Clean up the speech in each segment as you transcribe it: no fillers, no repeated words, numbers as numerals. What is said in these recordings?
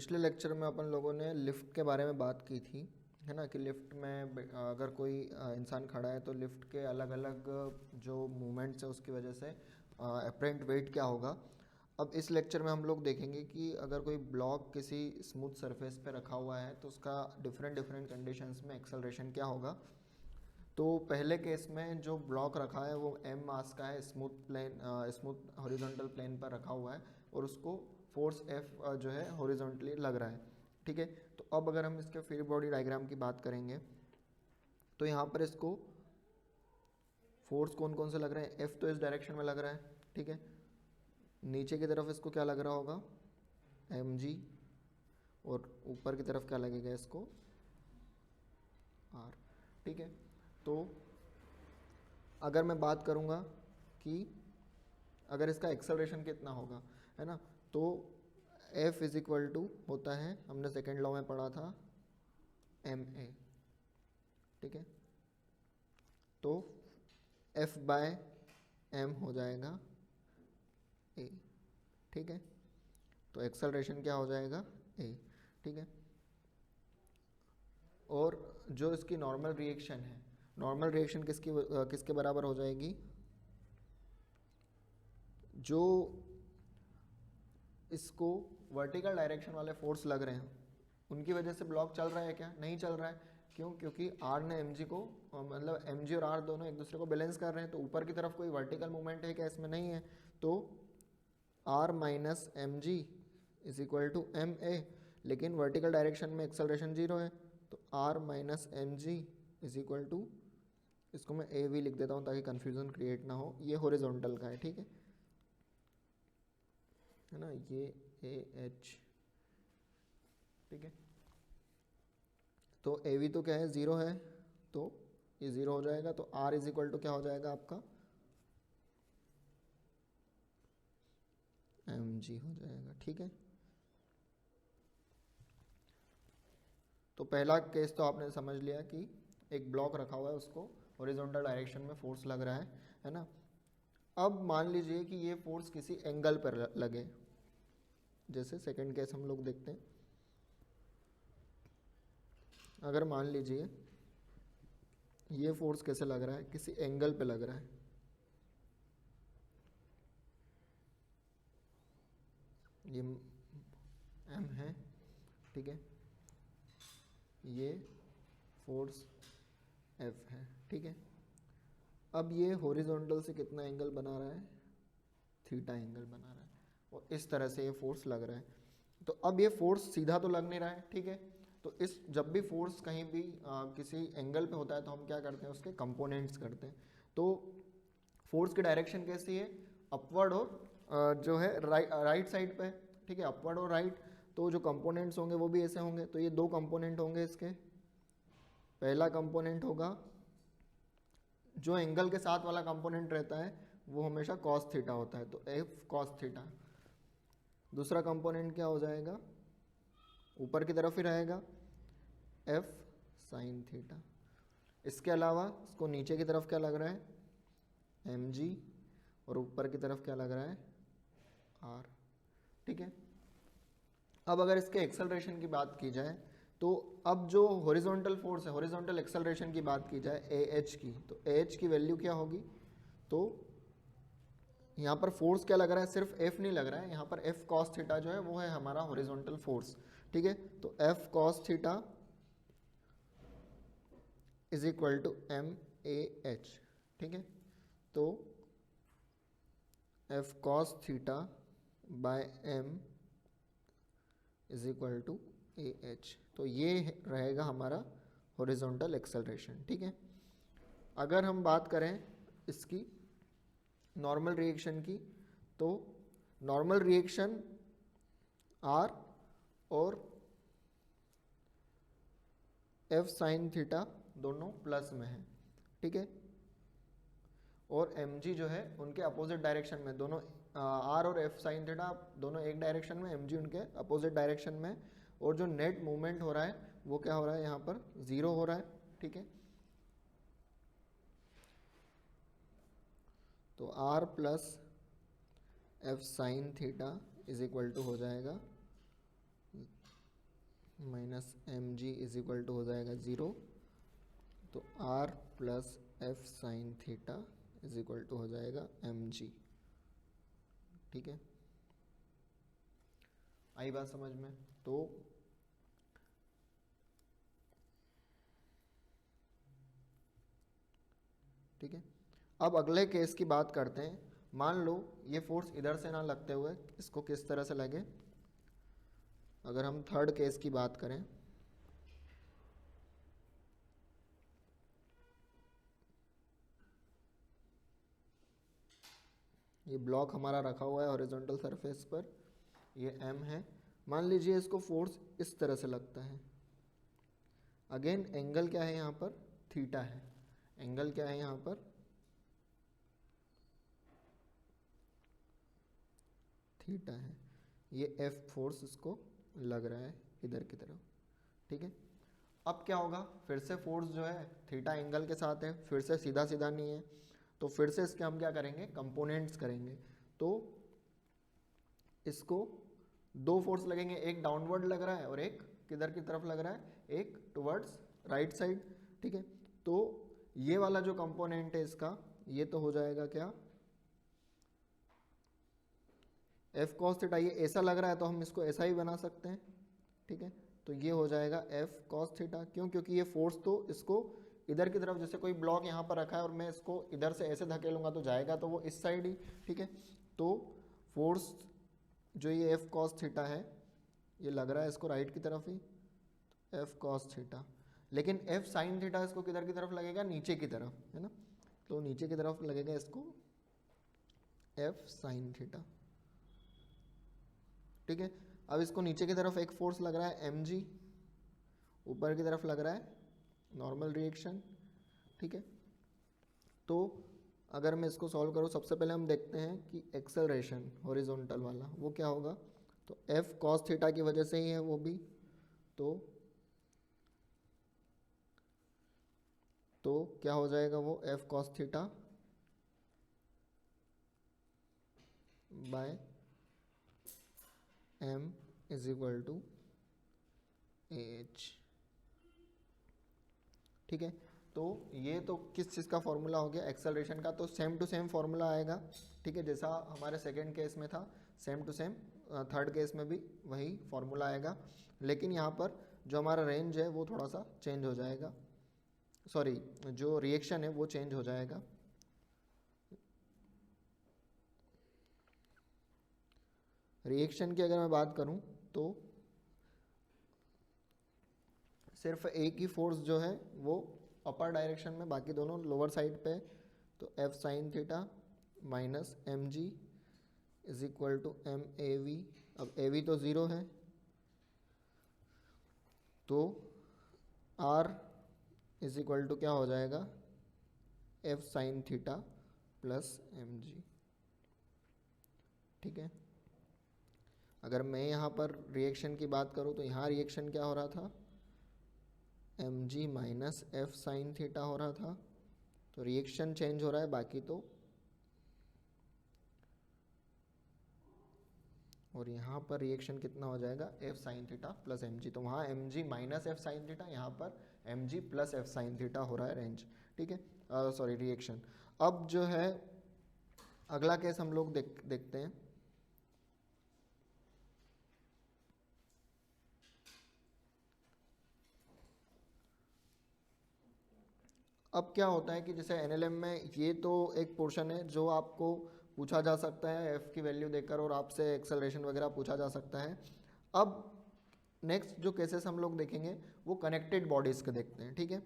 पिछले लेक्चर में अपन लोगों ने लिफ्ट के बारे में बात की थी, है ना, कि लिफ्ट में अगर कोई इंसान खड़ा है तो लिफ्ट के अलग अलग जो मूवमेंट्स है उसकी वजह से अपेरेंट वेट क्या होगा। अब इस लेक्चर में हम लोग देखेंगे कि अगर कोई ब्लॉक किसी स्मूथ सरफेस पे रखा हुआ है तो उसका डिफरेंट डिफरेंट कंडीशंस में एक्सेलरेशन क्या होगा। तो पहले केस में जो ब्लॉक रखा है वो m मास का है, स्मूथ हॉरिजॉन्टल प्लेन पर रखा हुआ है और उसको फोर्स F जो है हॉरिजॉन्टली लग रहा है, ठीक है। तो अब अगर हम इसके फ्री बॉडी डायग्राम की बात करेंगे तो यहाँ पर इसको फोर्स कौन कौन से लग रहे हैं, F तो इस डायरेक्शन में लग रहा है, ठीक है। नीचे की तरफ इसको क्या लग रहा होगा, mg, और ऊपर की तरफ क्या लगेगा इसको, r, ठीक है। तो अगर मैं बात करूँगा कि अगर इसका एक्सेलरेशन कितना होगा, है ना, तो F इज इक्वल टू होता है, हमने सेकेंड लॉ में पढ़ा था, ma, ठीक है। तो F बाय m हो जाएगा a, ठीक है। तो एक्सेलरेशन क्या हो जाएगा, a, ठीक है। और जो इसकी नॉर्मल रिएक्शन है, नॉर्मल रिएक्शन किसके बराबर हो जाएगी, जो इसको वर्टिकल डायरेक्शन वाले फोर्स लग रहे हैं उनकी वजह से ब्लॉक चल रहा है क्या, नहीं चल रहा है। क्यों, क्योंकि R ने mg को, मतलब mg और R दोनों एक दूसरे को बैलेंस कर रहे हैं। तो ऊपर की तरफ कोई वर्टिकल मूवमेंट है क्या, इसमें नहीं है। तो R minus M G is equal to M A, लेकिन वर्टिकल डायरेक्शन में एक्सेलरेशन 0 है। तो R minus M G is equal to, इसको मैं ए वी लिख देता हूँ ताकि कन्फ्यूजन क्रिएट ना हो, ये हॉरिजॉन्टल का है, ठीक है ना, ये ए एच, ठीक है। तो ए वी तो क्या है, 0 है, तो ये 0 हो जाएगा। तो R इज इक्वल टू क्या हो जाएगा आपका, एम जी हो जाएगा, ठीक है। तो पहला केस तो आपने समझ लिया कि एक ब्लॉक रखा हुआ है, उसको हॉरिजॉन्टल डायरेक्शन में फोर्स लग रहा है ना। अब मान लीजिए कि ये फोर्स किसी एंगल पर लगे, जैसे सेकंड केस हम लोग देखते हैं। अगर मान लीजिए ये फोर्स कैसे लग रहा है, किसी एंगल पे लग रहा है, ये m है, ठीक है, ये फोर्स F है, ठीक है। अब ये हॉरिजॉन्टल से कितना एंगल बना रहा है, थीटा एंगल बना रहा है, और इस तरह से ये फोर्स लग रहा है। तो अब ये फोर्स सीधा तो लग नहीं रहा है, ठीक है। तो इस जब भी फोर्स कहीं भी किसी एंगल पे होता है तो हम क्या करते हैं, उसके कंपोनेंट्स करते हैं। तो फोर्स की डायरेक्शन कैसी है, अपवर्ड और जो है राइट साइड पे, ठीक है, अपवर्ड और राइट। तो जो कंपोनेंट्स होंगे वो भी ऐसे होंगे। तो ये दो कंपोनेंट होंगे इसके। पहला कंपोनेंट होगा, जो एंगल के साथ वाला कंपोनेंट रहता है वो हमेशा कॉस थीटा होता है, तो एफ कॉस थीटा। दूसरा कंपोनेंट क्या हो जाएगा, ऊपर की तरफ ही रहेगा, एफ साइन थीटा। इसके अलावा इसको नीचे की तरफ क्या लग रहा है, एम जी, और ऊपर की तरफ क्या लग रहा है, आर, ठीक है। अब अगर इसके एक्सेलरेशन की बात की जाए तो अब जो हॉरिजॉन्टल फोर्स है, हॉरिजॉन्टल एक्सेलरेशन की बात की जाए ए एच की, तो ए एच की वैल्यू क्या होगी। तो यहाँ पर फोर्स क्या लग रहा है, सिर्फ एफ नहीं लग रहा है, यहाँ पर एफ कॉस थीटा जो है वो है हमारा हॉरिजॉन्टल फोर्स, ठीक है। तो F cos theta is equal to M A H, ठीक है। तो F cos theta by M is equal to A H. तो ये रहेगा हमारा हॉरिजॉन्टल एक्सेलरेशन, ठीक है। अगर हम बात करें इसकी नॉर्मल रिएक्शन की, तो नॉर्मल रिएक्शन आर और एफ साइन थीटा दोनों प्लस में है, ठीक है। और एम जी जो है उनके अपोजिट डायरेक्शन में, दोनों आर और एफ साइन थीटा दोनों एक डायरेक्शन में, एम जी उनके अपोजिट डायरेक्शन में। और जो नेट मूवमेंट हो रहा है वो क्या हो रहा है, यहाँ पर 0 हो रहा है, ठीक है। तो R plus F sine theta is equal to हो जाएगा minus M G is equal to हो जाएगा 0। तो R plus F sine theta is equal to हो जाएगा एम जी। ठीक है, आई बात समझ में? तो ठीक है, अब अगले केस की बात करते हैं। मान लो ये फोर्स इधर से ना लगते हुए इसको किस तरह से लगे। अगर हम थर्ड केस की बात करें, ये ब्लॉक हमारा रखा हुआ है हॉरिजॉन्टल सरफेस पर, ये एम है। मान लीजिए इसको फोर्स इस तरह से लगता है। अगेन एंगल क्या है यहाँ पर? थीटा है। एंगल क्या है यहाँ पर? थीटा है। ये एफ फोर्स इसको लग रहा है इधर की तरफ। ठीक है, अब क्या होगा? फिर से फोर्स जो है थीटा एंगल के साथ है, फिर से सीधा सीधा नहीं है, तो फिर से इसके हम क्या करेंगे? कंपोनेंट्स करेंगे। तो इसको दो फोर्स लगेंगे, एक डाउनवर्ड लग रहा है और एक किधर की तरफ लग रहा है? एक टुवर्ड्स राइट साइड। ठीक है, तो ये वाला जो कंपोनेंट है इसका, ये तो हो जाएगा क्या? F cos theta. ये ऐसा लग रहा है तो हम इसको ऐसा ही बना सकते हैं। ठीक है, तो ये हो जाएगा एफ कॉस थीटा। क्यों? क्योंकि ये फोर्स तो इसको इधर की तरफ, जैसे कोई ब्लॉक यहाँ पर रखा है और मैं इसको इधर से ऐसे धकेलूंगा तो जाएगा तो वो इस साइड ही। ठीक है, तो फोर्स जो ये एफ कॉस थीटा है, ये लग रहा है इसको राइट की तरफ ही, एफ कॉस थीटा। लेकिन एफ साइन थीटा इसको किधर की तरफ लगेगा? नीचे की तरफ, है ना? तो नीचे की तरफ लगेगा इसको एफ साइन थीटा। ठीक है, अब इसको नीचे की तरफ एक फोर्स लग रहा है एम जी, ऊपर की तरफ लग रहा है नॉर्मल रिएक्शन। ठीक है, तो अगर मैं इसको सॉल्व करूँ, सबसे पहले हम देखते हैं कि एक्सेलरेशन हॉरिजॉन्टल वाला वो क्या होगा। तो एफ कॉस थीटा की वजह से ही है वो भी। तो क्या हो जाएगा वो? F cos theta by M is equal to A H. ठीक है, तो ये तो किस चीज़ का फॉर्मूला हो गया? एक्सेलरेशन का। तो सेम टू सेम फॉर्मूला आएगा। ठीक है, जैसा हमारे सेकेंड केस में था, same to same third case में भी वही फॉर्मूला आएगा। लेकिन यहाँ पर जो हमारा रेंज है वो थोड़ा सा चेंज हो जाएगा, सॉरी जो रिएक्शन है वो चेंज हो जाएगा। रिएक्शन की अगर मैं बात करूँ तो सिर्फ एक ही फोर्स जो है वो अपर डायरेक्शन में, बाकी दोनों लोअर साइड पे। तो F sine theta minus M G is equal to M A V. अब ए वी तो ज़ीरो है, तो आर इज इक्वल टू क्या हो जाएगा? F sine theta plus M G. ठीक है, अगर मैं यहाँ पर रिएक्शन की बात करूँ तो यहाँ रिएक्शन क्या हो रहा था? M G minus F sine theta हो रहा था। तो रिएक्शन चेंज हो रहा है, बाकी तो। और यहाँ पर रिएक्शन कितना हो जाएगा? F sine theta plus M G. तो वहाँ M G minus F sine theta, यहाँ पर M G plus F sine theta हो रहा है रेंज। ठीक है, सॉरी रिएक्शन। अब जो है अगला केस हम लोग देखते हैं। अब क्या होता है कि जैसे एनएलएम में ये तो एक पोर्शन है जो आपको पूछा जा सकता है एफ की वैल्यू देकर, और आपसे एक्सेलरेशन वगैरह पूछा जा सकता है। अब नेक्स्ट जो केसेस हम लोग देखेंगे वो कनेक्टेड बॉडीज के देखते हैं। ठीक है,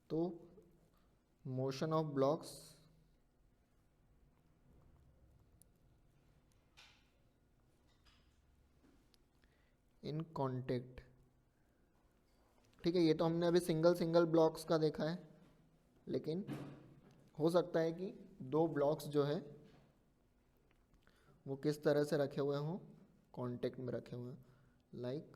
तो motion of blocks in contact. ठीक है, ये तो हमने अभी सिंगल सिंगल ब्लॉक्स का देखा है, लेकिन हो सकता है कि दो ब्लॉक्स जो है वो किस तरह से रखे हुए हों? कांटेक्ट में रखे हुए हैं, लाइक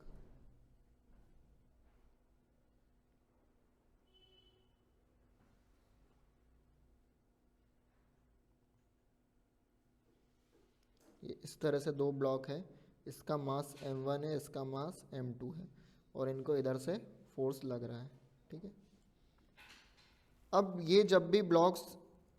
इस तरह से दो ब्लॉक है, इसका मास m1 है, इसका मास m2 है, और इनको इधर से फोर्स लग रहा है, ठीक है। अब ये जब भी ब्लॉक्स,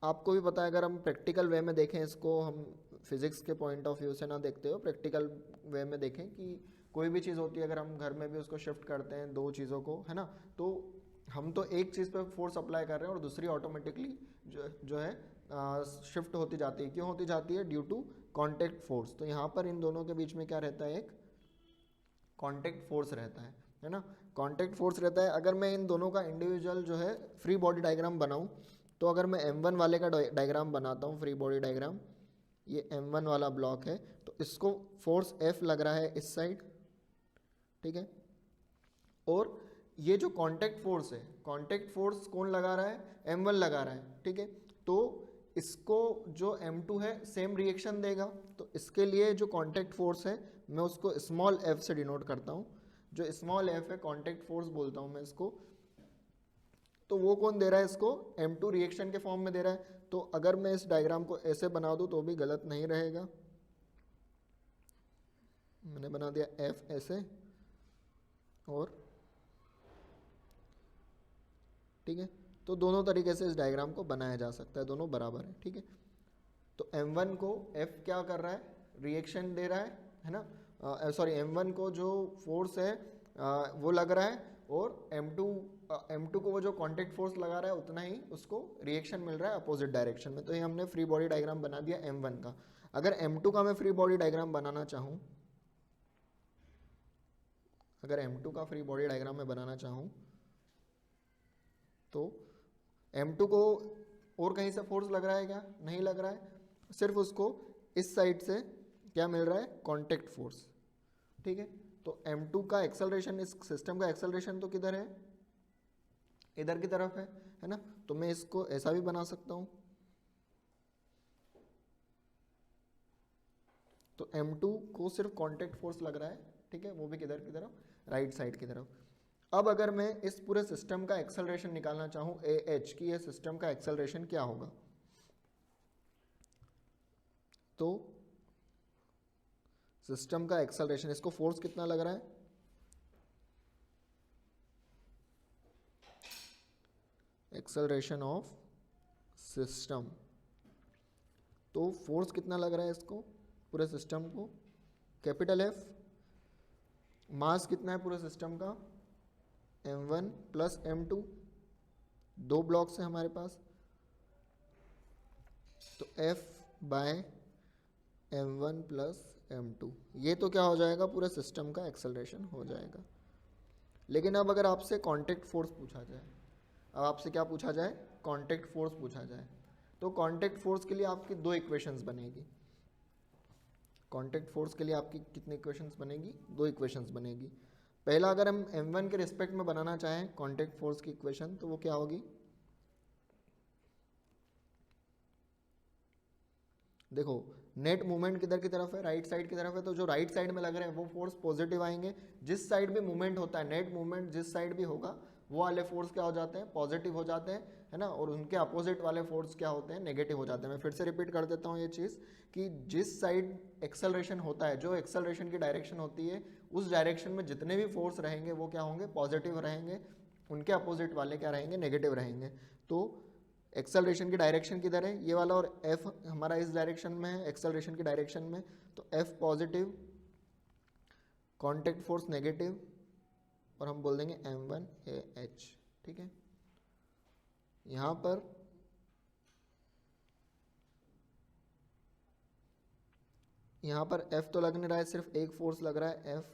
आपको भी पता है, अगर हम प्रैक्टिकल वे में देखें इसको, हम फिजिक्स के पॉइंट ऑफ व्यू से ना देखते हो, प्रैक्टिकल वे में देखें कि कोई भी चीज़ होती है, अगर हम घर में भी उसको शिफ्ट करते हैं दो चीज़ों को, है ना, तो हम तो एक चीज़ पे फोर्स अप्लाई कर रहे हैं और दूसरी ऑटोमेटिकली जो है शिफ्ट होती जाती है। क्यों होती जाती है? Due to contact force. तो यहाँ पर इन दोनों के बीच में क्या रहता है? एक कॉन्टेक्ट फोर्स रहता है ना, कॉन्टेक्ट फोर्स रहता है। अगर मैं इन दोनों का इंडिविजुअल जो है फ्री बॉडी डायग्राम बनाऊँ, तो अगर मैं m1 वाले का डायग्राम बनाता हूँ, फ्री बॉडी डायग्राम, ये m1 वाला ब्लॉक है, तो इसको फोर्स F लग रहा है इस साइड, ठीक है। और ये जो कांटेक्ट फोर्स है, कांटेक्ट फोर्स कौन लगा रहा है? m1 लगा रहा है, ठीक है। तो इसको जो m2 है सेम रिएक्शन देगा, तो इसके लिए जो कांटेक्ट फोर्स है मैं उसको स्मॉल f से डिनोट करता हूँ। जो स्मॉल f है कांटेक्ट फोर्स बोलता हूँ मैं इसको। तो वो कौन दे रहा है? इसको m2 रिएक्शन के फॉर्म में दे रहा है। तो अगर मैं इस डायग्राम को ऐसे बना दूँ तो भी गलत नहीं रहेगा। मैंने बना दिया f ऐसे, और ठीक है, तो दोनों तरीके से इस डायग्राम को बनाया जा सकता है, दोनों बराबर है, ठीक है। तो m1 को f क्या कर रहा है? रिएक्शन दे रहा है ना, सॉरी, m1 को जो फोर्स है वो लग रहा है, और m2 को वो जो कांटेक्ट फोर्स लगा रहा है उतना ही उसको रिएक्शन मिल रहा है अपोजिट डायरेक्शन में। तो ये हमने फ्री बॉडी डायग्राम बना दिया m1 का। अगर m2 का मैं फ्री बॉडी डायग्राम बनाना चाहूँ, अगर m2 का फ्री बॉडी डायग्राम में बनाना चाहूँ, तो m2 को और कहीं से फोर्स लग रहा है क्या? नहीं लग रहा है, सिर्फ उसको इस साइड से क्या मिल रहा है? कांटेक्ट फोर्स, ठीक है। तो m2 का एक्सेलरेशन, इस सिस्टम का एक्सेलरेशन तो किधर है? इधर की तरफ है ना। तो मैं इसको ऐसा भी बना सकता हूं। तो m2 को सिर्फ कांटेक्ट फोर्स लग रहा है, ठीक है, वो भी किधर की तरफ? राइट साइड की तरफ। अब अगर मैं इस पूरे सिस्टम का एक्सेलरेशन निकालना चाहूं ah, की ये सिस्टम का एक्सेलरेशन क्या होगा, तो सिस्टम का एक्सेलरेशन, इसको फोर्स कितना लग रहा है? एक्सेलरेशन ऑफ सिस्टम, तो फोर्स कितना लग रहा है इसको, पूरे सिस्टम को? Capital F। मास कितना है पूरे सिस्टम का? m1 प्लस m2, दो ब्लॉक्स हैं हमारे पास, तो F bye m1 plus m2, ये तो क्या हो जाएगा? पूरे सिस्टम का एक्सेलरेशन हो जाएगा। लेकिन अब अगर आपसे कांटेक्ट फोर्स पूछा जाए, अब आपसे क्या पूछा जाए? कांटेक्ट फोर्स पूछा जाए, तो कांटेक्ट फोर्स के लिए आपकी दो इक्वेशंस बनेगी। कांटेक्ट फोर्स के लिए आपकी कितनी इक्वेशंस बनेगी? दो इक्वेशंस बनेगी। पहला, अगर हम m1 के रिस्पेक्ट में बनाना चाहें कांटेक्ट फोर्स की इक्वेशन, तो वो क्या होगी? देखो, नेट मूवमेंट किधर की तरफ है? राइट साइड की तरफ है। तो जो राइट साइड में लग रहे हैं वो फोर्स पॉजिटिव आएंगे। जिस साइड भी मूवमेंट होता है, नेट मूवमेंट जिस साइड भी होगा, वो वाले फोर्स क्या हो जाते हैं? पॉजिटिव हो जाते हैं, है ना। और उनके अपोजिट वाले फोर्स क्या होते हैं? नेगेटिव हो जाते हैं। मैं फिर से रिपीट कर देता हूँ ये चीज़, कि जिस साइड एक्सेलरेशन होता है, जो एक्सेलरेशन की डायरेक्शन होती है, उस डायरेक्शन में जितने भी फोर्स रहेंगे वो क्या होंगे? पॉजिटिव रहेंगे। उनके अपोजिट वाले क्या रहेंगे? नेगेटिव रहेंगे। तो एक्सेलरेशन की डायरेक्शन किधर है? ये वाला, और F हमारा इस डायरेक्शन में है, एक्सेलरेशन की डायरेक्शन में, तो F positive, contact force negative, और हम बोल देंगे m1 ah, ठीक है। यहाँ पर F तो लग नहीं रहा है, सिर्फ एक फोर्स लग रहा है F,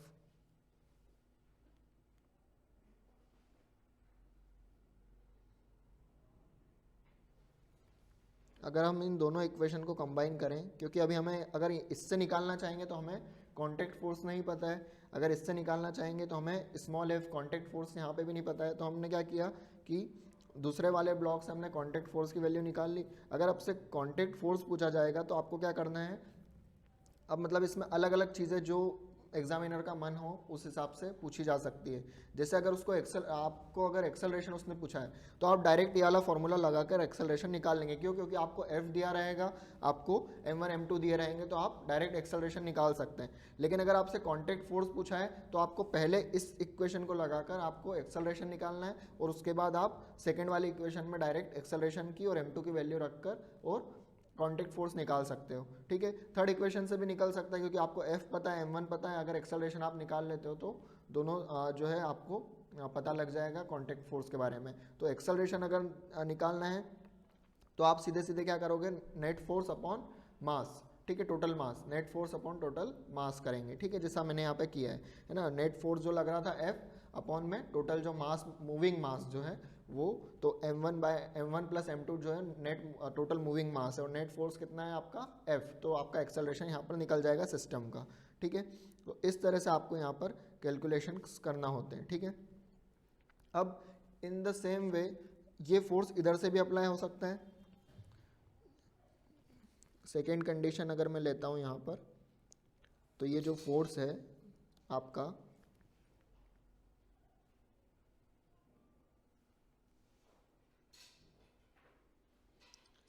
अगर हम इन दोनों इक्वेशन को कंबाइन करें, क्योंकि अभी हमें अगर इससे निकालना चाहेंगे तो हमें कांटेक्ट फोर्स नहीं पता है, अगर इससे निकालना चाहेंगे तो हमें स्मॉल f कांटेक्ट फोर्स यहाँ पे भी नहीं पता है। तो हमने क्या किया कि दूसरे वाले ब्लॉक से हमने कांटेक्ट फोर्स की वैल्यू निकाल ली। अगर आपसे कांटेक्ट फोर्स पूछा जाएगा तो आपको क्या करना है? अब मतलब इसमें अलग अलग चीज़ें जो एग्जामिनर का मन हो उस हिसाब से पूछी जा सकती है। जैसे अगर उसको आपको अगर एक्सेलरेशन उसने पूछा है तो आप डायरेक्ट ये वाला फॉर्मूला लगाकर एक्सेलरेशन निकाल लेंगे। क्यों? क्योंकि आपको एफ दिया रहेगा, आपको m1 m2 दिए रहेंगे, तो आप डायरेक्ट एक्सेलरेशन निकाल सकते हैं। लेकिन अगर आपसे कॉन्टैक्ट फोर्स पूछा है तो आपको पहले इस इक्वेशन को लगाकर आपको एक्सेलरेशन निकालना है, और उसके बाद आप सेकेंड वाली इक्वेशन में डायरेक्ट एक्सेलरेशन की और m2 की वैल्यू रखकर और कॉन्टैक्ट फोर्स निकाल सकते हो। ठीक है, थर्ड इक्वेशन से भी निकल सकता है क्योंकि आपको F पता है, m1 पता है। अगर एक्सेलरेशन आप निकाल लेते हो तो दोनों जो है आपको पता लग जाएगा कॉन्टैक्ट फोर्स के बारे में। तो एक्सेलरेशन अगर निकालना है तो आप सीधे सीधे क्या करोगे, नेट फोर्स अपॉन मास, ठीक है, total mass, net force upon total mass करेंगे। ठीक है, जैसा मैंने यहाँ पे किया है ना। नेट फोर्स जो लग रहा था F अपॉन में टोटल जो मास, मूविंग मास जो है वो, तो m1 प्लस m2 जो है नेट टोटल मूविंग मास है, और नेट फोर्स कितना है आपका F, तो आपका एक्सेलरेशन यहाँ पर निकल जाएगा सिस्टम का। ठीक है, तो इस तरह से आपको यहाँ पर कैलकुलेशन करना होते हैं। ठीक है, अब इन द सेम वे ये फोर्स इधर से भी अप्लाई हो सकता है। सेकेंड कंडीशन अगर मैं लेता हूँ यहाँ पर, तो ये जो फोर्स है आपका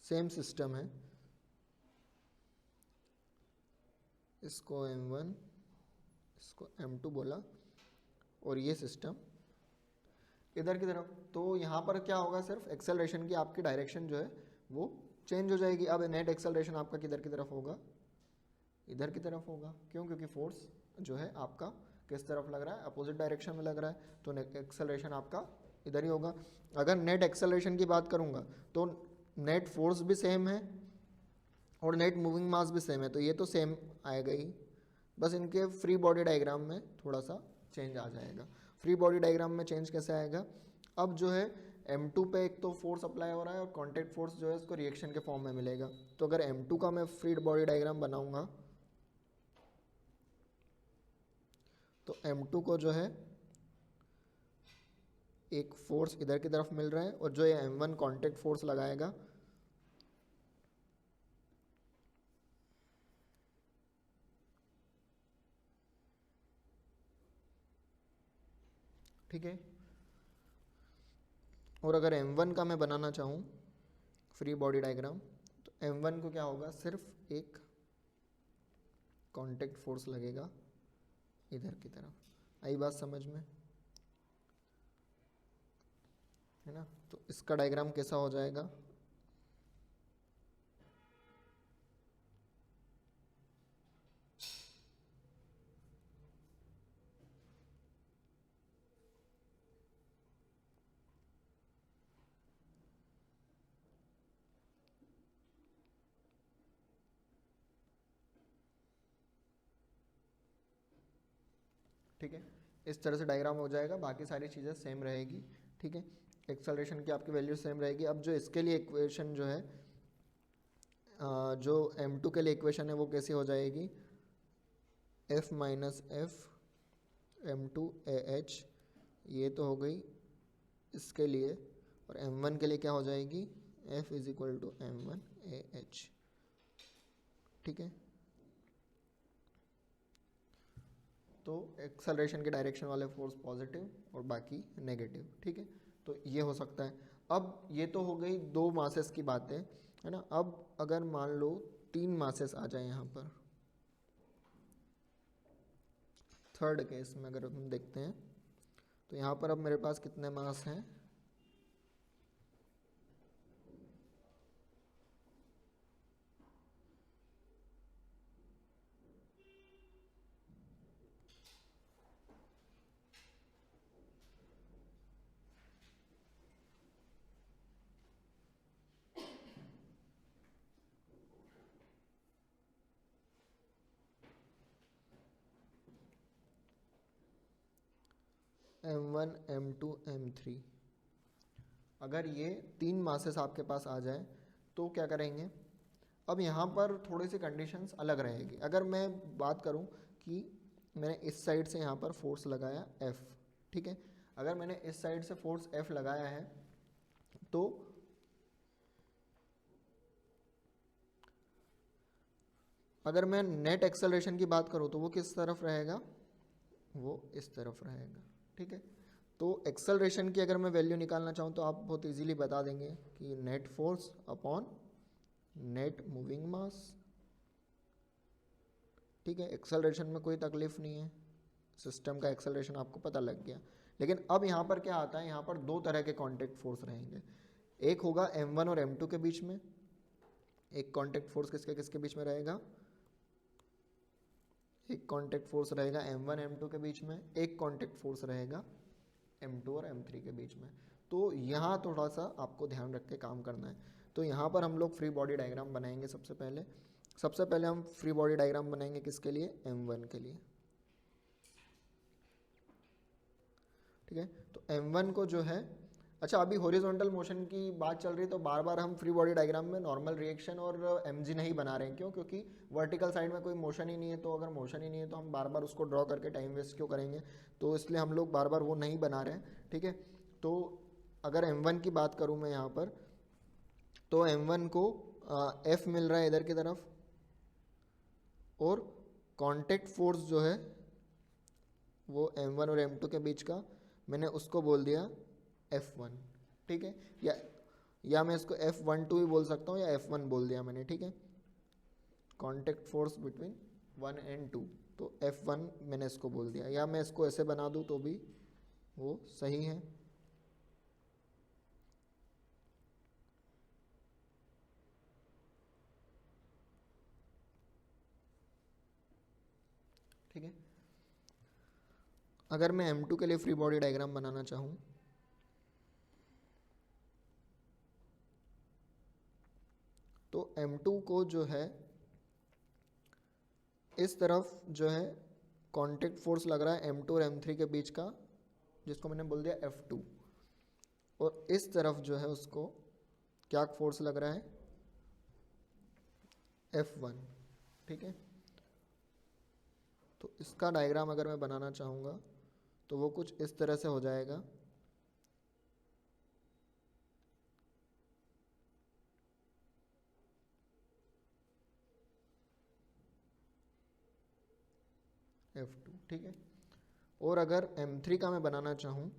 सेम सिस्टम है, इसको m1 इसको m2 बोला, और ये सिस्टम इधर की तरफ। तो यहाँ पर क्या होगा, सिर्फ एक्सेलरेशन की आपकी डायरेक्शन जो है वो चेंज हो जाएगी। अब नेट एक्सेलरेशन आपका किधर की तरफ होगा, इधर की तरफ होगा। क्यों? क्योंकि फोर्स जो है आपका किस तरफ लग रहा है, अपोजिट डायरेक्शन में लग रहा है, तो नेट एक्सेलरेशन आपका इधर ही होगा। अगर नेट एक्सेलरेशन की बात करूँगा तो नेट फोर्स भी सेम है और नेट मूविंग मास भी सेम है, तो ये तो सेम आएगा ही, बस इनके फ्री बॉडी डायग्राम में थोड़ा सा चेंज आ जाएगा। फ्री बॉडी डायग्राम में चेंज कैसे आएगा, अब जो है m2 पे एक तो फोर्स अप्लाई हो रहा है और कॉन्टैक्ट फोर्स जो है उसको रिएक्शन के फॉर्म में मिलेगा। तो अगर m2 का मैं फ्री बॉडी डायग्राम बनाऊंगा तो m2 को जो है एक फोर्स इधर की तरफ मिल रहा है, और जो ये m1 कॉन्टैक्ट फोर्स लगाएगा ठीक है। और अगर m1 का मैं बनाना चाहूँ फ्री बॉडी डायग्राम, तो m1 को क्या होगा, सिर्फ एक कॉन्टैक्ट फोर्स लगेगा इधर की तरफ। आई बात समझ में, है ना। तो इसका डायग्राम कैसा हो जाएगा, ठीक है, इस तरह से डायग्राम हो जाएगा। बाकी सारी चीज़ें सेम रहेगी। ठीक है, एक्सेलरेशन की आपकी वैल्यू सेम रहेगी। अब जो इसके लिए इक्वेशन जो है, जो m2 के लिए इक्वेशन है वो कैसी हो जाएगी, f minus F m2 AH, ये तो हो गई इसके लिए, और m1 के लिए क्या हो जाएगी, f is equal to m1 AH। ठीक है, तो एक्सेलरेशन के डायरेक्शन वाले फोर्स पॉजिटिव और बाकी नेगेटिव। ठीक है, तो ये हो सकता है। अब ये तो हो गई दो मासेस की बातें, है ना। अब अगर मान लो तीन मासेस आ जाए यहाँ पर, थर्ड केस में अगर हम देखते हैं तो यहाँ पर अब मेरे पास कितने मास हैं, m1 m2 m3। अगर ये तीन मासेस आपके पास आ जाए तो क्या करेंगे, अब यहाँ पर थोड़ी सी कंडीशंस अलग रहेगी। अगर मैं बात करूँ कि मैंने इस साइड से यहाँ पर फोर्स लगाया F, ठीक है, अगर मैंने इस साइड से फोर्स F लगाया है तो अगर मैं नेट एक्सेलरेशन की बात करूँ तो वो किस तरफ रहेगा, वो इस तरफ रहेगा, ठीक है। तो एक्सेलरेशन की अगर मैं वैल्यू निकालना चाहूँ तो आप बहुत इजीली बता देंगे कि net force upon net moving mass, ठीक है। एक्सेलरेशन में कोई तकलीफ नहीं है, सिस्टम का एक्सेलरेशन आपको पता लग गया। लेकिन अब यहाँ पर क्या आता है, यहाँ पर दो तरह के कॉन्टैक्ट फोर्स रहेंगे, एक होगा m1 और m2 के बीच में, एक कॉन्टैक्ट फोर्स किसके किसके बीच में रहेगा, एक कॉन्टैक्ट फोर्स रहेगा m1 m2 के बीच में, एक कॉन्टैक्ट फोर्स रहेगा m2 और m3 के बीच में। तो यहाँ थोड़ा सा आपको ध्यान रख के काम करना है। तो यहाँ पर हम लोग फ्री बॉडी डायग्राम बनाएंगे। सबसे पहले हम फ्री बॉडी डायग्राम बनाएंगे किसके लिए, m1 के लिए, ठीक है। तो m1 को जो है, अच्छा अभी हॉरिजॉन्टल मोशन की बात चल रही है तो बार बार हम फ्री बॉडी डायग्राम में नॉर्मल रिएक्शन और mg नहीं बना रहे हैं, क्यों, क्योंकि वर्टिकल साइड में कोई मोशन ही नहीं है। तो अगर मोशन ही नहीं है तो हम बार बार उसको ड्रॉ करके टाइम वेस्ट क्यों करेंगे, तो इसलिए हम लोग बार बार वो नहीं बना रहे हैं, ठीक है। तो अगर m1 की बात करूँ मैं यहाँ पर, तो m1 को F मिल रहा है इधर की तरफ, और कॉन्टैक्ट फोर्स जो है वो m1 और m2 के बीच का मैंने उसको बोल दिया F1, ठीक है। या मैं इसको F12 भी बोल सकता हूँ, या F1 बोल दिया मैंने, ठीक है। कॉन्टैक्ट फोर्स बिटवीन 1 एंड 2, तो F1 मैंने इसको बोल दिया, या मैं इसको ऐसे बना दूँ तो भी वो सही है, ठीक है। अगर मैं m2 के लिए फ्री बॉडी डायग्राम बनाना चाहूँ तो m2 को जो है इस तरफ जो है कॉन्टैक्ट फोर्स लग रहा है m2 और m3 के बीच का, जिसको मैंने बोल दिया F2, और इस तरफ जो है उसको क्या फोर्स लग रहा है, F1, ठीक है। तो इसका डायग्राम अगर मैं बनाना चाहूँगा तो वो कुछ इस तरह से हो जाएगा। F2, ठीक है। और अगर M3 का मैं बनाना चाहूँ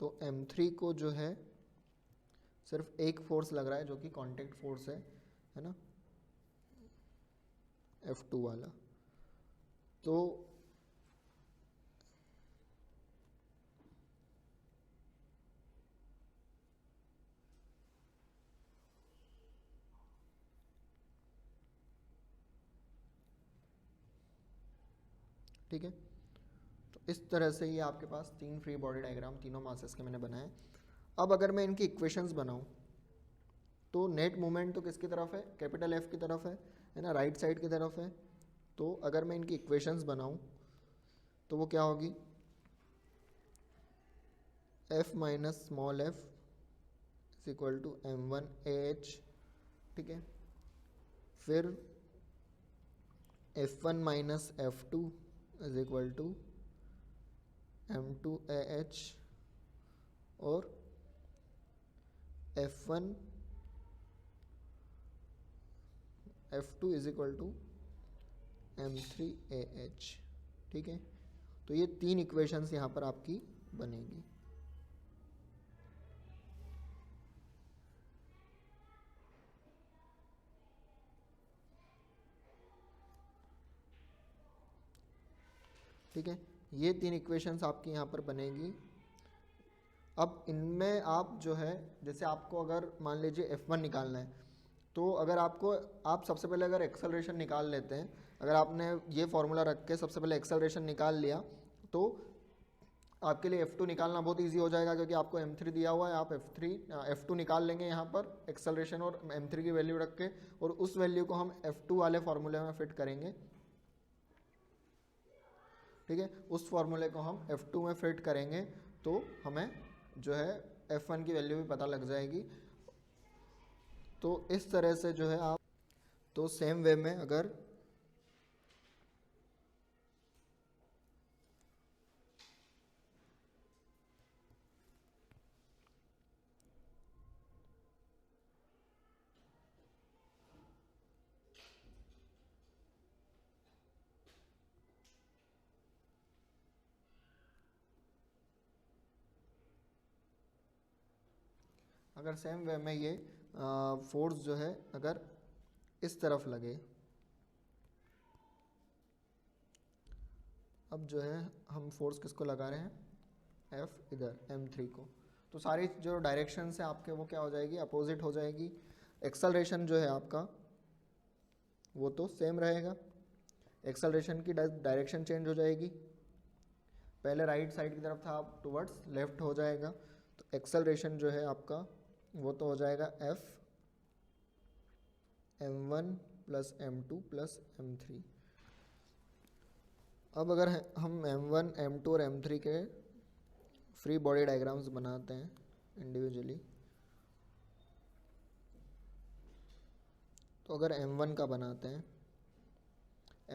तो M3 को जो है सिर्फ एक फोर्स लग रहा है जो कि कॉन्टैक्ट फोर्स है ना, F2 वाला। तो ठीक है, तो इस तरह से ये आपके पास तीन फ्री बॉडी डायग्राम तीनों मासेस के मैंने बनाए। अब अगर मैं इनकी इक्वेशंस बनाऊं तो नेट मोमेंट तो किसकी तरफ है, कैपिटल F की तरफ है ना, राइट साइड की तरफ है। तो अगर मैं इनकी इक्वेशंस बनाऊं तो वो क्या होगी, F minus small f is equal to m1ah, ठीक है। फिर F1 minus F2 is equal to m2ah, और F1 F2 is equal to m3ah, ठीक है। तो ये तीन इक्वेशंस यहाँ पर आपकी बनेगी। ठीक है, ये तीन इक्वेशंस आपकी यहाँ पर बनेगी। अब इनमें आप जो है, जैसे आपको अगर मान लीजिए F1 निकालना है, तो अगर आपको, आप सबसे पहले अगर एक्सेलरेशन निकाल लेते हैं, अगर आपने ये फॉर्मूला रख के सबसे पहले एक्सेलरेशन निकाल लिया तो आपके लिए F2 निकालना बहुत इजी हो जाएगा, क्योंकि आपको M3 दिया हुआ है। आप F2 निकाल लेंगे यहाँ पर एक्सेलरेशन और M3 की वैल्यू रख के, और उस वैल्यू को हम F2 वाले फॉर्मूले में फिट करेंगे, ठीक है। उस फॉर्मूले को हम F2 में फिट करेंगे तो हमें जो है F1 की वैल्यू भी पता लग जाएगी। तो इस तरह से जो है आप, तो सेम वे में अगर अगर सेम वे में ये फोर्स जो है अगर इस तरफ लगे, अब जो है हम फोर्स किसको लगा रहे हैं, F इधर M3 को, तो सारी जो डायरेक्शन है आपके वो क्या हो जाएगी, अपोजिट हो जाएगी। एक्सेलरेशन जो है आपका वो तो सेम रहेगा, एक्सेलरेशन की डायरेक्शन चेंज हो जाएगी, पहले राइट साइड की तरफ था अब टुवर्ड्स लेफ्ट हो जाएगा, तो एक्सेलरेशन जो है आपका वो तो हो जाएगा F m1 plus m2 plus m3। अब अगर हम m1 m2 और m3 के फ्री बॉडी डायग्राम्स बनाते हैं इंडिविजुअली, तो अगर m1 का बनाते हैं,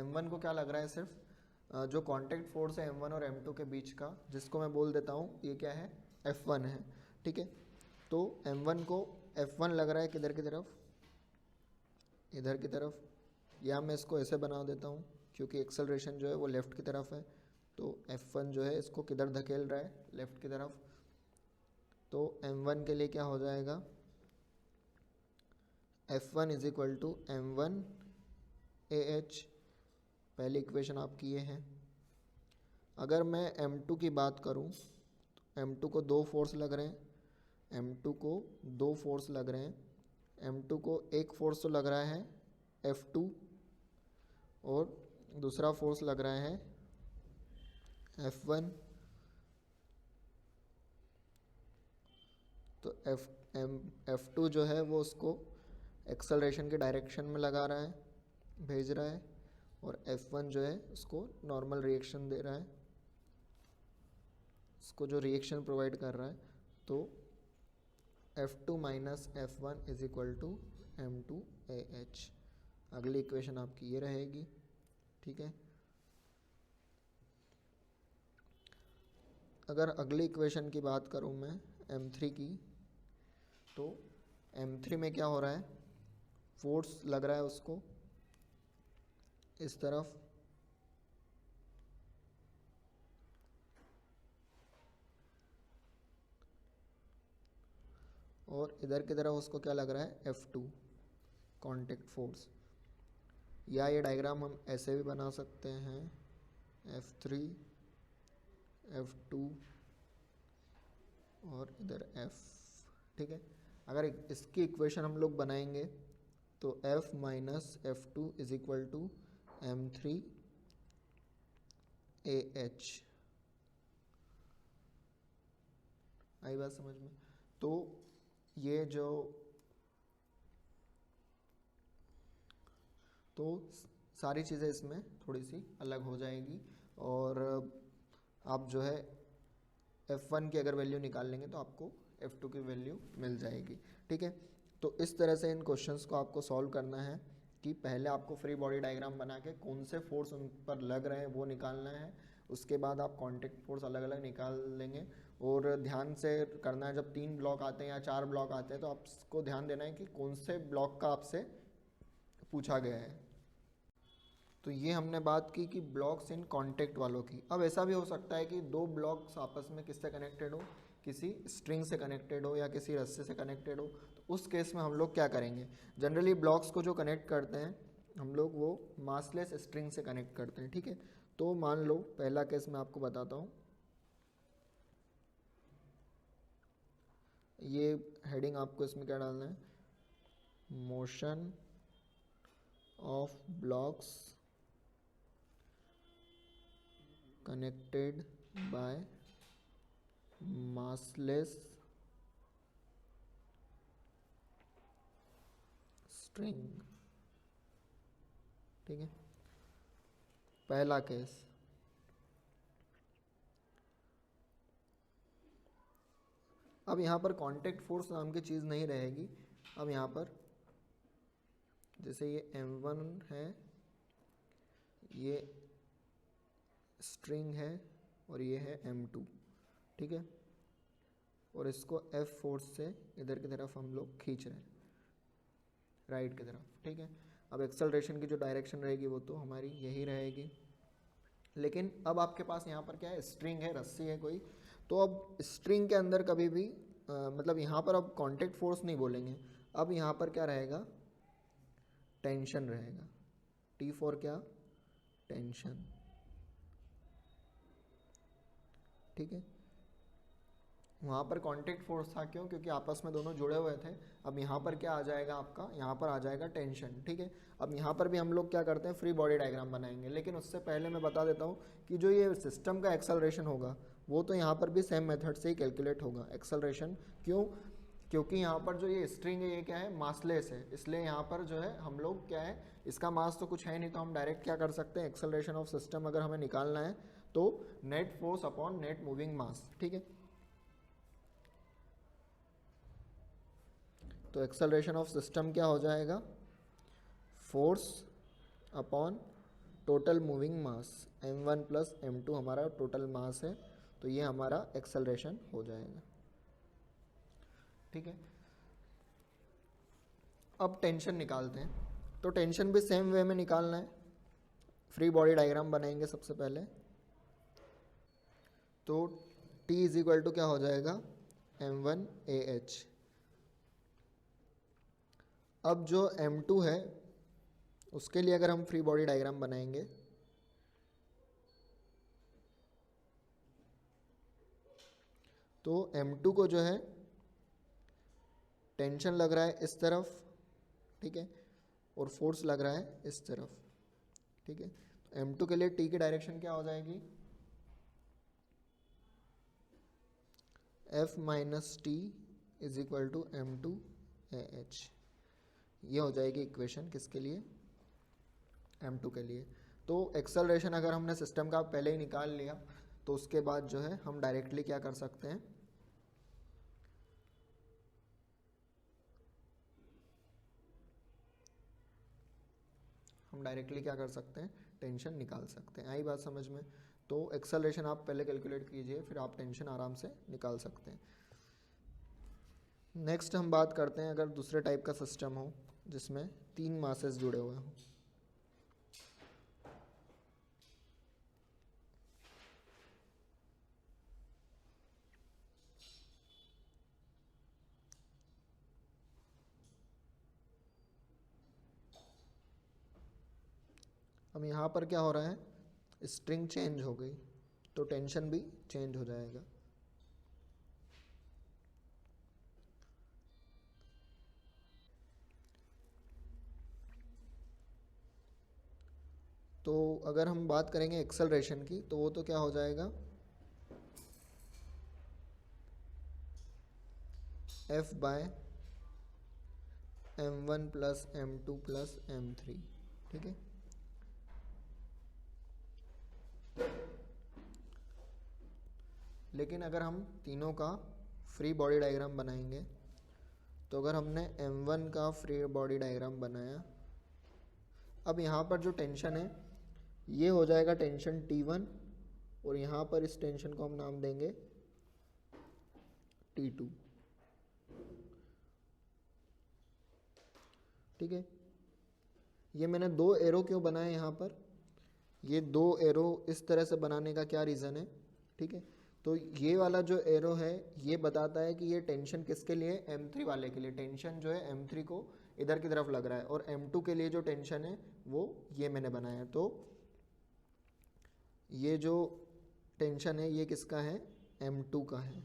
m1 को क्या लग रहा है, सिर्फ जो कांटेक्ट फोर्स है m1 और m2 के बीच का, जिसको मैं बोल देता हूँ ये क्या है, F1 है, ठीक है। तो m1 को F1 लग रहा है किधर की तरफ, इधर की तरफ, या मैं इसको ऐसे बना देता हूँ क्योंकि एक्सेलरेशन जो है वो लेफ़्ट की तरफ है, तो F1 जो है इसको किधर धकेल रहा है, लेफ़्ट की तरफ, तो m1 के लिए क्या हो जाएगा, F1 is equal to m1 AH, पहली इक्वेशन आपकी ये है। अगर मैं m2 की बात करूं तो m2 को दो फोर्स लग रहे हैं, m2 को दो फोर्स लग रहे हैं, m2 को एक फोर्स तो लग रहा है F2 और दूसरा फोर्स लग रहा है F1, तो F2 जो है वो उसको एक्सेलरेशन के डायरेक्शन में लगा रहा है, भेज रहा है, और F1 जो है उसको नॉर्मल रिएक्शन दे रहा है, उसको जो रिएक्शन प्रोवाइड कर रहा है, तो F2 minus F1 is equal to M2 AH। अगली इक्वेशन आपकी ये रहेगी, ठीक है। अगर अगली इक्वेशन की बात करूँ मैं M3 की, तो M3 में क्या हो रहा है, फोर्स लग रहा है उसको इस तरफ, और इधर की तरफ उसको क्या लग रहा है, F2 कांटेक्ट फोर्स, या ये डायग्राम हम ऐसे भी बना सकते हैं, F3 F2 और इधर F, ठीक है। अगर इसकी इक्वेशन हम लोग बनाएंगे तो F minus F2 is equal to M3 AH, आई बात समझ में। तो ये जो तो सारी चीज़ें इसमें थोड़ी सी अलग हो जाएगी, और आप जो है F1 की अगर वैल्यू निकाल लेंगे तो आपको F2 की वैल्यू मिल जाएगी, ठीक है। तो इस तरह से इन क्वेश्चंस को आपको सॉल्व करना है कि पहले आपको फ्री बॉडी डायग्राम बना के कौन से फोर्स उन पर लग रहे हैं वो निकालना है, उसके बाद आप कांटेक्ट फोर्स अलग अलग निकाल लेंगे। और ध्यान से करना है, जब 3 ब्लॉक आते हैं या 4 ब्लॉक आते हैं तो आपको ध्यान देना है कि कौन से ब्लॉक का आपसे पूछा गया है। तो ये हमने बात की कि ब्लॉक्स इन कांटेक्ट वालों की। अब ऐसा भी हो सकता है कि दो ब्लॉक्स आपस में किससे कनेक्टेड हो, किसी स्ट्रिंग से कनेक्टेड हो या किसी रस्से से कनेक्टेड हो, तो उस केस में हम लोग क्या करेंगे, जनरली ब्लॉक्स को जो कनेक्ट करते हैं हम लोग वो मासलेस स्ट्रिंग से कनेक्ट करते हैं, ठीक है। तो मान लो पहला केस मैं आपको बताता हूँ, ये हेडिंग आपको इसमें क्या डालना है, motion of blocks connected by massless string, ठीक है। पहला केस, अब यहाँ पर कांटेक्ट फोर्स नाम की चीज़ नहीं रहेगी। अब यहाँ पर जैसे ये M1 है, ये स्ट्रिंग है और ये है M2, ठीक है, और इसको F फोर्स से इधर की तरफ हम लोग खींच रहे हैं, राइट की तरफ, ठीक है। अब एक्सेलरेशन की जो डायरेक्शन रहेगी वो तो हमारी यही रहेगी, लेकिन अब आपके पास यहाँ पर क्या है, स्ट्रिंग है, रस्सी है कोई, तो अब स्ट्रिंग के अंदर कभी भी मतलब यहाँ पर अब कांटेक्ट फोर्स नहीं बोलेंगे, अब यहाँ पर क्या रहेगा, टेंशन रहेगा। T फॉर क्या, टेंशन, ठीक है। वहाँ पर कांटेक्ट फोर्स था, क्यों, क्योंकि आपस में दोनों जुड़े हुए थे। अब यहाँ पर क्या आ जाएगा आपका, यहाँ पर आ जाएगा टेंशन, ठीक है। अब यहाँ पर भी हम लोग क्या करते हैं, फ्री बॉडी डायग्राम बनाएंगे, लेकिन उससे पहले मैं बता देता हूँ कि जो ये सिस्टम का एक्सेलरेशन होगा वो तो यहाँ पर भी सेम मेथड से ही कैलकुलेट होगा एक्सेलरेशन। क्यों, क्योंकि यहाँ पर जो ये स्ट्रिंग है ये क्या है, मासलेस है, इसलिए यहाँ पर जो है हम लोग क्या है, इसका मास तो कुछ है नहीं, तो हम डायरेक्ट क्या कर सकते हैं, एक्सेलरेशन ऑफ सिस्टम अगर हमें निकालना है तो net force upon net moving mass, ठीक है। तो एक्सेलरेशन ऑफ सिस्टम क्या हो जाएगा, force upon total moving mass, m1 plus m2 हमारा टोटल मास है, तो ये हमारा एक्सेलरेशन हो जाएगा, ठीक है। अब टेंशन निकालते हैं, तो टेंशन भी सेम वे में निकालना है। फ्री बॉडी डायग्राम बनाएंगे सबसे पहले, तो T इज इक्वल टू क्या हो जाएगा, m1 AH। अब जो m2 है उसके लिए अगर हम फ्री बॉडी डायग्राम बनाएंगे तो m2 को जो है टेंशन लग रहा है इस तरफ, ठीक है, और फोर्स लग रहा है इस तरफ, ठीक है। तो m2 के लिए T की डायरेक्शन क्या हो जाएगी, F minus T is equal to m2 AH। ये हो जाएगी इक्वेशन किसके लिए, m2 के लिए। तो एक्सेलरेशन अगर हमने सिस्टम का पहले ही निकाल लिया तो उसके बाद जो है हम डायरेक्टली क्या कर सकते हैं, क्या कर सकते हैं, टेंशन निकाल सकते हैं। आई बात समझ में। तो एक्सेलरेशन आप पहले कैलकुलेट कीजिए, फिर आप टेंशन आराम से निकाल सकते हैं। नेक्स्ट हम बात करते हैं अगर दूसरे टाइप का सिस्टम हो जिसमें 3 मासेस जुड़े हुए हों। अब यहाँ पर क्या हो रहा है, स्ट्रिंग चेंज हो गई तो टेंशन भी चेंज हो जाएगा। तो अगर हम बात करेंगे एक्सेलरेशन की तो वो तो क्या हो जाएगा, F bye m1 plus m2 plus m3, ठीक है। लेकिन अगर हम तीनों का फ्री बॉडी डायग्राम बनाएंगे तो अगर हमने m1 का फ्री बॉडी डायग्राम बनाया, अब यहाँ पर जो टेंशन है ये हो जाएगा टेंशन T1, और यहाँ पर इस टेंशन को हम नाम देंगे T2, ठीक है। ये मैंने 2 एरो क्यों बनाए यहाँ पर, ये 2 एरो इस तरह से बनाने का क्या रीज़न है, ठीक है। तो ये वाला जो एरो है ये बताता है कि ये टेंशन किसके लिए, m3 वाले के लिए। टेंशन जो है m3 को इधर की तरफ लग रहा है, और m2 के लिए जो टेंशन है वो ये मैंने बनाया है। तो ये जो टेंशन है ये किसका है, m2 का है।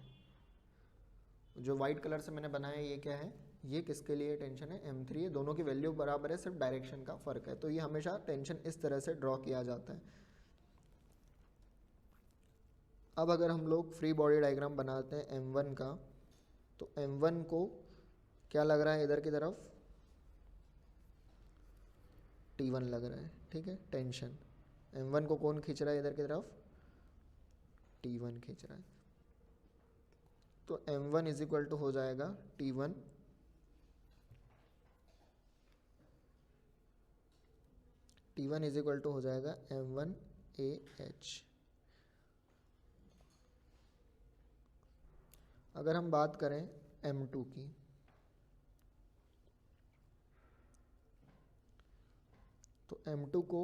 जो वाइट कलर से मैंने बनाया ये क्या है, ये किसके लिए टेंशन है, m3 है। दोनों की वैल्यू बराबर है, सिर्फ डायरेक्शन का फ़र्क है। तो ये हमेशा टेंशन इस तरह से ड्रॉ किया जाता है। अब अगर हम लोग फ्री बॉडी डायग्राम बनाते हैं m1 का, तो m1 को क्या लग रहा है इधर की तरफ, T1 लग रहा है, ठीक है। टेंशन m1 को कौन खींच रहा है इधर की तरफ, T1 खींच रहा है। तो m1 इज इक्वल टू हो जाएगा T1 इज इक्वल टू हो जाएगा m1 AH। अगर हम बात करें m2 की, तो m2 को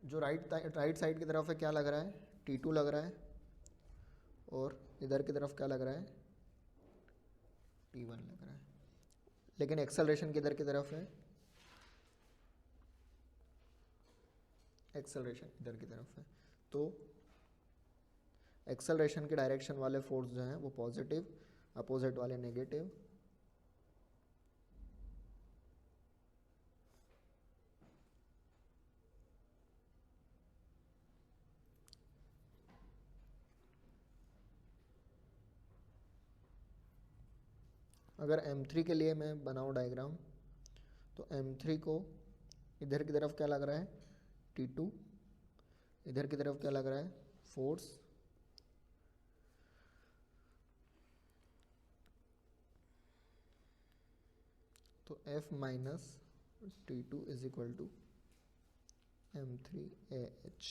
जो राइट साइड की तरफ है क्या लग रहा है, T2 लग रहा है, और इधर की तरफ क्या लग रहा है, T1 लग रहा है, लेकिन एक्सेलरेशन किधर की तरफ है, एक्सेलरेशन इधर की तरफ है। तो एक्सेलरेशन के डायरेक्शन वाले फोर्स जो हैं वो पॉजिटिव, अपोजिट वाले नेगेटिव। अगर M3 के लिए मैं बनाऊं डायग्राम, तो M3 को इधर की तरफ क्या लग रहा है, T2, इधर की तरफ क्या लग रहा है, फोर्स, तो F minus T2 is equal to M3AH।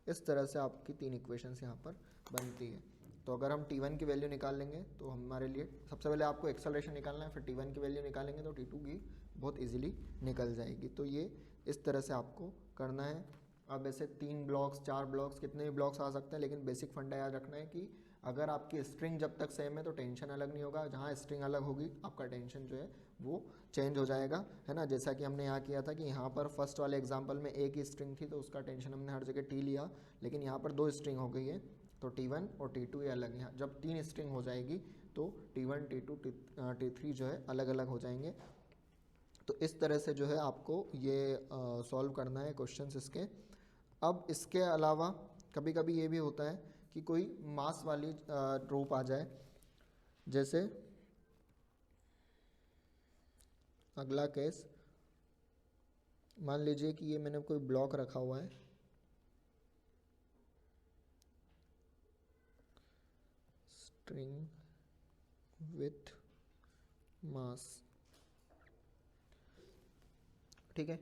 इस तरह से आपकी 3 इक्वेशंस यहाँ पर बनती है। तो अगर हम T1 की वैल्यू निकाल लेंगे तो हमारे लिए सबसे पहले आपको एक्सेलरेशन निकालना है, फिर T1 की वैल्यू निकालेंगे तो T2 की बहुत इजीली निकल जाएगी। तो ये इस तरह से आपको करना है। अब ऐसे 3 ब्लॉक्स, 4 ब्लॉक्स, कितने भी ब्लॉक्स आ सकते हैं, लेकिन बेसिक फंडा याद रखना है कि अगर आपकी स्ट्रिंग जब तक सेम है तो टेंशन अलग नहीं होगा, जहाँ स्ट्रिंग अलग होगी आपका टेंशन जो है वो चेंज हो जाएगा, है ना। जैसा कि हमने यहाँ किया था कि यहाँ पर फर्स्ट वाले एग्जाम्पल में एक ही स्ट्रिंग थी तो उसका टेंशन हमने हर जगह T लिया, लेकिन यहाँ पर 2 स्ट्रिंग हो गई है तो T1 और T2 ये अलग हैं। जब 3 स्ट्रिंग हो जाएगी तो T1, T2, T3 जो है अलग अलग हो जाएंगे। तो इस तरह से जो है आपको ये सॉल्व करना है क्वेश्चंस इसके। अब इसके अलावा कभी कभी ये भी होता है कि कोई मास वाली रोप आ जाए, जैसे अगला केस मान लीजिए कि ये मैंने कोई ब्लॉक रखा हुआ है, स्ट्रिंग विथ मास, ठीक है।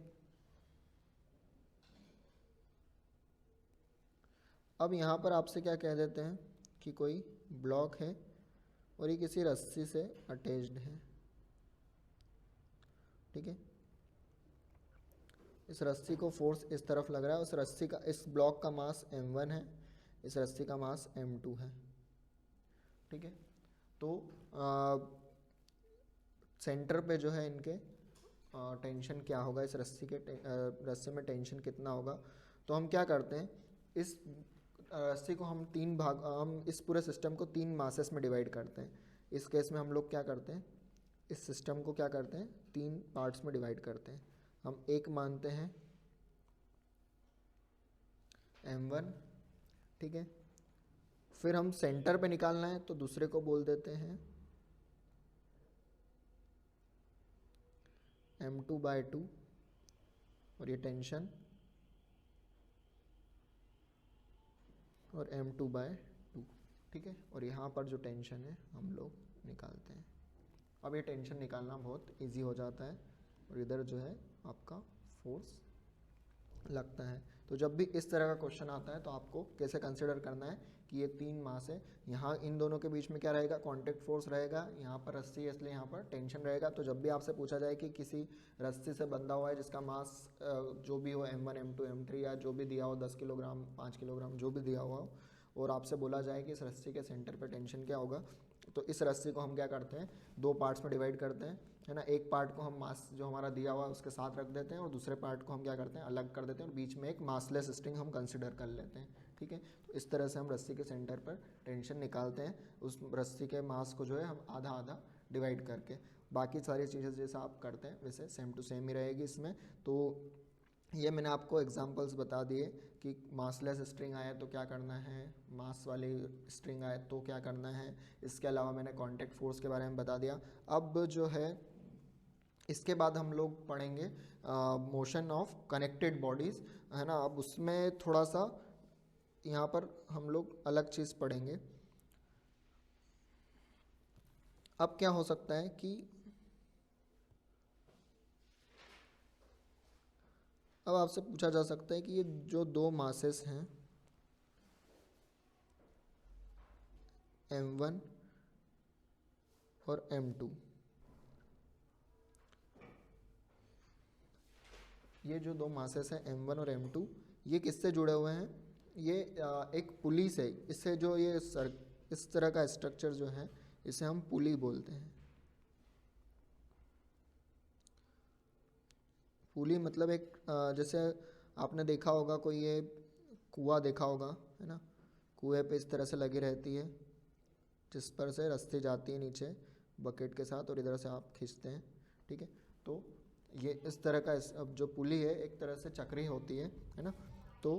अब यहाँ पर आपसे क्या कह देते हैं कि कोई ब्लॉक है और ये किसी रस्सी से अटैच्ड है, ठीक है। इस रस्सी को फोर्स इस तरफ लग रहा है, उस रस्सी का, इस ब्लॉक का मास M1 है, इस रस्सी का मास M2 है, ठीक है। तो सेंटर पे जो है इनके टेंशन क्या होगा, इस रस्सी में टेंशन कितना होगा। तो हम क्या करते हैं, इस रस्सी को हम हम इस पूरे सिस्टम को 3 मासेस में डिवाइड करते हैं। इस केस में हम लोग क्या करते हैं, इस सिस्टम को क्या करते हैं, 3 पार्ट्स में डिवाइड करते हैं। हम एक मानते हैं M1, ठीक है। फिर हम सेंटर पे निकालना है तो दूसरे को बोल देते हैं M2/2 और ये टेंशन, और M2/2, ठीक है। और यहाँ पर जो टेंशन है हम लोग निकालते हैं। अब ये टेंशन निकालना बहुत इजी हो जाता है और इधर जो है आपका फोर्स लगता है। तो जब भी इस तरह का क्वेश्चन आता है तो आपको कैसे कंसिडर करना है कि ये 3 मास है, यहाँ इन दोनों के बीच में क्या रहेगा, कांटेक्ट फोर्स रहेगा, यहाँ पर रस्सी है इसलिए यहाँ पर टेंशन रहेगा। तो जब भी आपसे पूछा जाए कि किसी रस्सी से बंधा हुआ है जिसका मास जो भी हो M1, M2, M3 या जो भी दिया हो 10 किलोग्राम, 5 किलोग्राम जो भी दिया हुआ हो, और आपसे बोला जाए कि इस रस्सी के सेंटर पर टेंशन क्या होगा, तो इस रस्सी को हम क्या करते हैं, 2 पार्ट्स में डिवाइड करते हैं, है ना। एक पार्ट को हम मास जो हमारा दिया हुआ है उसके साथ रख देते हैं और दूसरे पार्ट को हम क्या करते हैं, अलग कर देते हैं और बीच में एक मासलेस स्ट्रिंग हम कंसिडर कर लेते हैं, ठीक है। तो इस तरह से हम रस्सी के सेंटर पर टेंशन निकालते हैं, उस रस्सी के मास को जो है हम आधा आधा डिवाइड करके। बाकी सारी चीज़ें जैसा आप करते हैं वैसे सेम टू सेम ही रहेगी इसमें। तो ये मैंने आपको एग्जांपल्स बता दिए कि मासलेस स्ट्रिंग आए तो क्या करना है, मास वाली स्ट्रिंग आए तो क्या करना है। इसके अलावा मैंने कांटेक्ट फोर्स के बारे में बता दिया। अब जो है इसके बाद हम लोग पढ़ेंगे मोशन ऑफ कनेक्टेड बॉडीज़, है ना। अब उसमें थोड़ा सा यहाँ पर हम लोग अलग चीज़ पढ़ेंगे। अब क्या हो सकता है कि अब आपसे पूछा जा सकता है कि ये जो 2 मासेस हैं M1 और M2, ये जो 2 मासेस हैं M1 और M2, ये किससे जुड़े हुए हैं, ये एक पुली से, इससे जो ये इस तरह का स्ट्रक्चर जो है इसे हम पुली बोलते हैं। पुली मतलब एक जैसे आपने देखा होगा कोई ये कुआं देखा होगा, है ना, कुएं पे इस तरह से लगी रहती है जिस पर से रस्सी जाती है नीचे बकेट के साथ और इधर से आप खींचते हैं, ठीक है। तो ये इस तरह का अब जो पुली है एक तरह से चक्री होती है ना। तो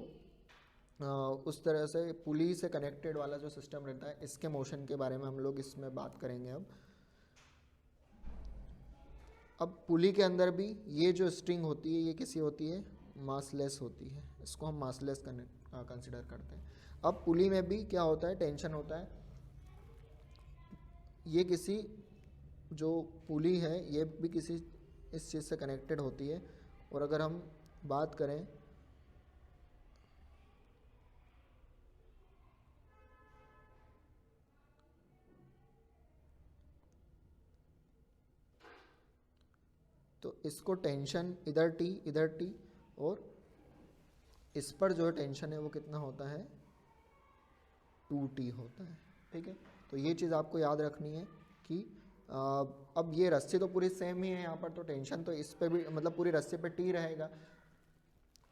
उस तरह से पुली से कनेक्टेड वाला जो सिस्टम रहता है, इसके मोशन के बारे में हम लोग इसमें बात करेंगे। अब पुली के अंदर भी ये जो स्ट्रिंग होती है ये किसी होती है, मासलेस होती है, इसको हम मासलेस कंसिडर करते हैं। अब पुली में भी क्या होता है, टेंशन होता है। ये किसी जो पुली है ये भी किसी इस चीज़ से कनेक्टेड होती है। और अगर हम बात करें तो इसको टेंशन इधर टी और इस पर जो टेंशन है वो कितना होता है, 2T होता है, ठीक है। तो ये चीज़ आपको याद रखनी है कि अब ये रस्सी तो पूरी सेम ही है यहाँ पर, तो टेंशन तो इस पे भी मतलब पूरी रस्सी पे T रहेगा।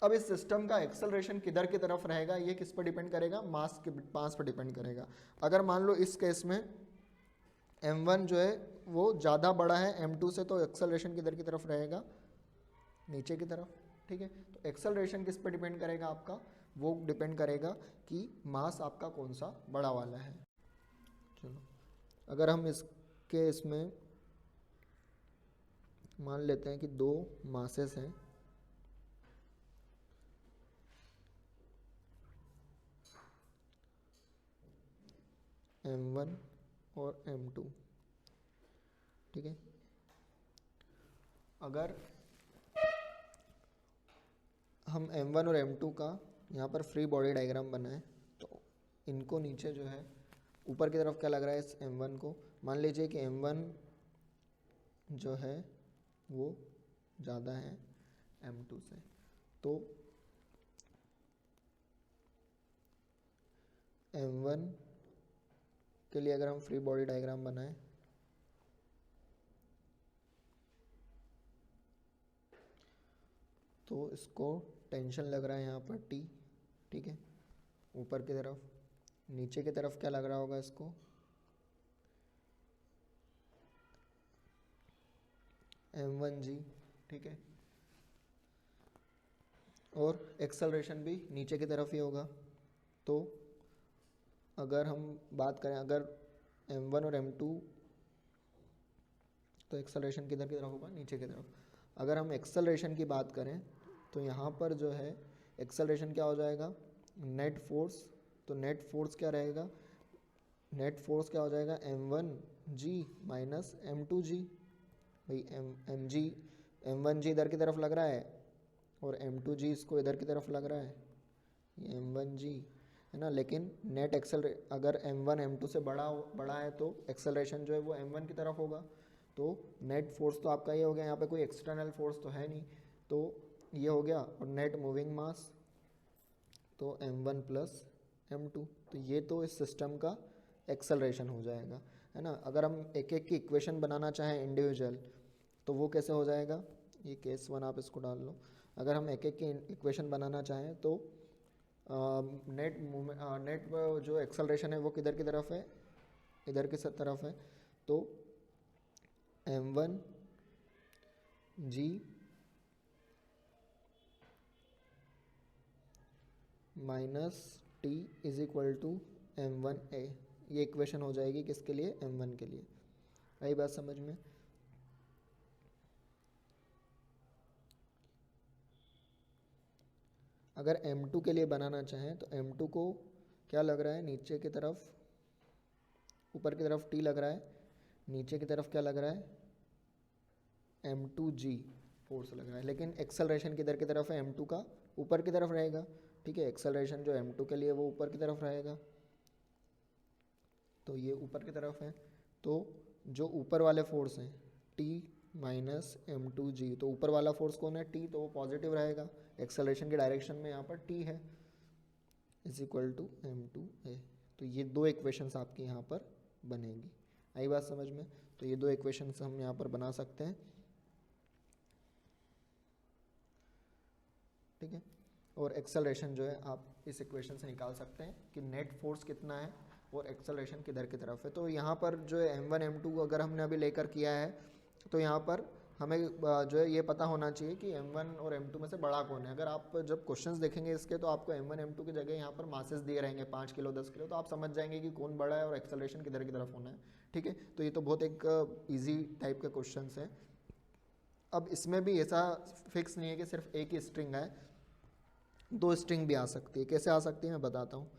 अब इस सिस्टम का एक्सेलरेशन किधर की तरफ रहेगा ये किस पर डिपेंड करेगा, मास के पास पर डिपेंड करेगा। अगर मान लो इस केस में m1 जो है वो ज़्यादा बड़ा है m2 से, तो एक्सेलरेशन किधर की तरफ रहेगा, नीचे की तरफ, ठीक है। तो एक्सेलरेशन किस पर डिपेंड करेगा आपका, वो डिपेंड करेगा कि मास आपका कौन सा बड़ा वाला है। चलो अगर हम इसमें मान लेते हैं कि दो मासेस हैं, m1 और m2, ठीक है। अगर हम m1 और m2 का यहाँ पर फ्री बॉडी डायग्राम बनाएं तो इनको नीचे जो है ऊपर की तरफ क्या लग रहा है, इस m1 को मान लीजिए कि m1 जो है वो ज़्यादा है m2 से। तो m1 के लिए अगर हम फ्री बॉडी डायग्राम बनाएं तो इसको टेंशन लग रहा है यहाँ पर T, ठीक है, ऊपर की तरफ। नीचे की तरफ क्या लग रहा होगा इसको, m1G, ठीक है। और एक्सेलरेशन भी नीचे की तरफ ही होगा। तो अगर हम बात करें अगर m1 और m2, तो एक्सेलरेशन किधर की तरफ होगा, नीचे की तरफ। अगर हम एक्सेलरेशन की बात करें तो यहाँ पर जो है एक्सेलरेशन क्या हो जाएगा, नेट फोर्स। तो नेट फोर्स क्या रहेगा, नेट फोर्स क्या हो जाएगा, m1G माइनस m2G। भाई m1G इधर की तरफ लग रहा है और m2G इसको इधर की तरफ लग रहा है, ये m1G है ना। लेकिन नेट अगर m1 m2 से बड़ा है तो एक्सेलरेशन जो है वो m1 की तरफ होगा। तो नेट फोर्स तो आपका ये हो गया, यहाँ पे कोई एक्सटर्नल फोर्स तो है नहीं, तो ये हो गया। और नेट मूविंग मास तो m1 प्लस m2, तो ये तो इस सिस्टम का एक्सेलरेशन हो जाएगा, है ना। अगर हम एक एक की इक्वेशन बनाना चाहें इंडिविजुअल तो वो कैसे हो जाएगा, ये केस 1 आप इसको डाल लो। अगर हम एक एक की इक्वेशन बनाना चाहें तो नेट जो एक्सेलरेशन है वो किधर की तरफ है, इधर की तरफ है। तो m1G minus T is equal to m1A, ये इक्वेशन हो जाएगी किसके लिए, m1 के लिए। आई बात समझ में। अगर m2 के लिए बनाना चाहें तो m2 को क्या लग रहा है, नीचे की तरफ, ऊपर की तरफ T लग रहा है, नीचे की तरफ क्या लग रहा है, m2G फोर्स लग रहा है। लेकिन एक्सेलरेशन किधर की तरफ है, m2 का ऊपर की तरफ रहेगा, ठीक है। एक्सेलरेशन जो m2 के लिए वो ऊपर की तरफ रहेगा, तो ये ऊपर की तरफ है। तो जो ऊपर वाले फोर्स हैं T माइनस m2G, तो ऊपर वाला फोर्स कौन है, T, तो वो पॉजिटिव रहेगा। एक्सेलरेशन की डायरेक्शन में यहाँ पर T है, इज इक्वल टू m2A। तो ये दो इक्वेशंस आपकी यहाँ पर बनेगी। आई बात समझ में? तो ये दो इक्वेशंस हम यहाँ पर बना सकते हैं, ठीक है। और एक्सेलरेशन जो है आप इस इक्वेशन से निकाल सकते हैं कि नेट फोर्स कितना है और एक्सेलरेशन किधर की तरफ है। तो यहाँ पर जो है m1 m2 अगर हमने अभी लेकर किया है तो यहाँ पर हमें जो है ये पता होना चाहिए कि m1 और m2 में से बड़ा कौन है। अगर आप जब क्वेश्चंस देखेंगे इसके तो आपको m1 m2 की जगह यहाँ पर मासेस दिए रहेंगे 5 किलो 10 किलो, तो आप समझ जाएंगे कि कौन बड़ा है और एक्सेलरेशन किधर की तरफ होना है, ठीक है। तो ये तो बहुत एक ईजी टाइप के क्वेश्चन है। अब इसमें भी ऐसा फिक्स नहीं है कि सिर्फ एक ही स्ट्रिंग है, दो स्ट्रिंग भी आ सकती है। कैसे आ सकती है मैं बताता हूँ।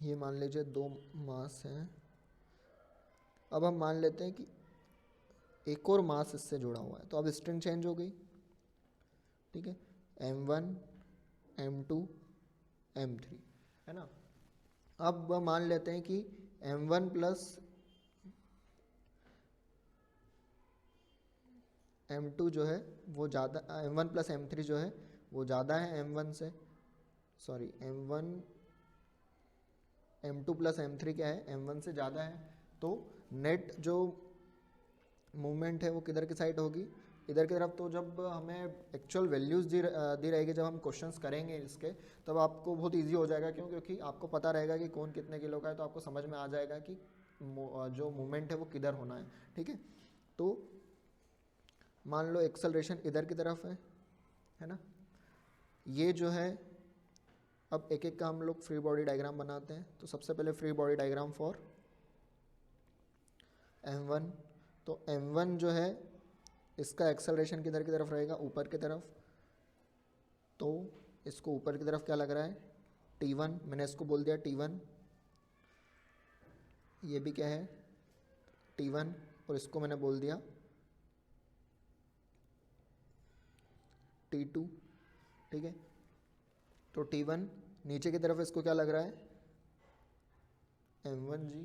ये मान लीजिए दो मास हैं। अब हम मान लेते हैं कि एक और मास इससे जुड़ा हुआ है, तो अब स्ट्रिंग चेंज हो गई, ठीक है। m1 m2 m3 है ना। अब मान लेते हैं कि m1 प्लस m2 जो है वो ज़्यादा, m1 प्लस m3 जो है वो ज़्यादा है m1 से, सॉरी m2 प्लस m3 क्या है, m1 से ज़्यादा है। तो नेट जो मूवमेंट है वो किधर की साइड होगी, इधर की तरफ। तो जब हमें एक्चुअल वैल्यूज़ दी रहेगी, जब हम क्वेश्चंस करेंगे इसके, तब आपको बहुत इजी हो जाएगा। क्यों? क्योंकि आपको पता रहेगा कि कौन कितने किलो का है, तो आपको समझ में आ जाएगा कि जो मूवमेंट है वो किधर होना है, ठीक है। तो मान लो एक्सेलरेशन इधर की तरफ है ना। ये जो है, अब एक एक का हम लोग फ्री बॉडी डायग्राम बनाते हैं। तो सबसे पहले free body diagram for m1। तो m1 जो है इसका एक्सेलरेशन किधर की तरफ रहेगा, ऊपर की तरफ। तो इसको ऊपर की तरफ क्या लग रहा है, t1, मैंने इसको बोल दिया t1। ये भी क्या है, t1, और इसको मैंने बोल दिया t2, ठीक है। तो t1 नीचे की तरफ इसको क्या लग रहा है, m1g,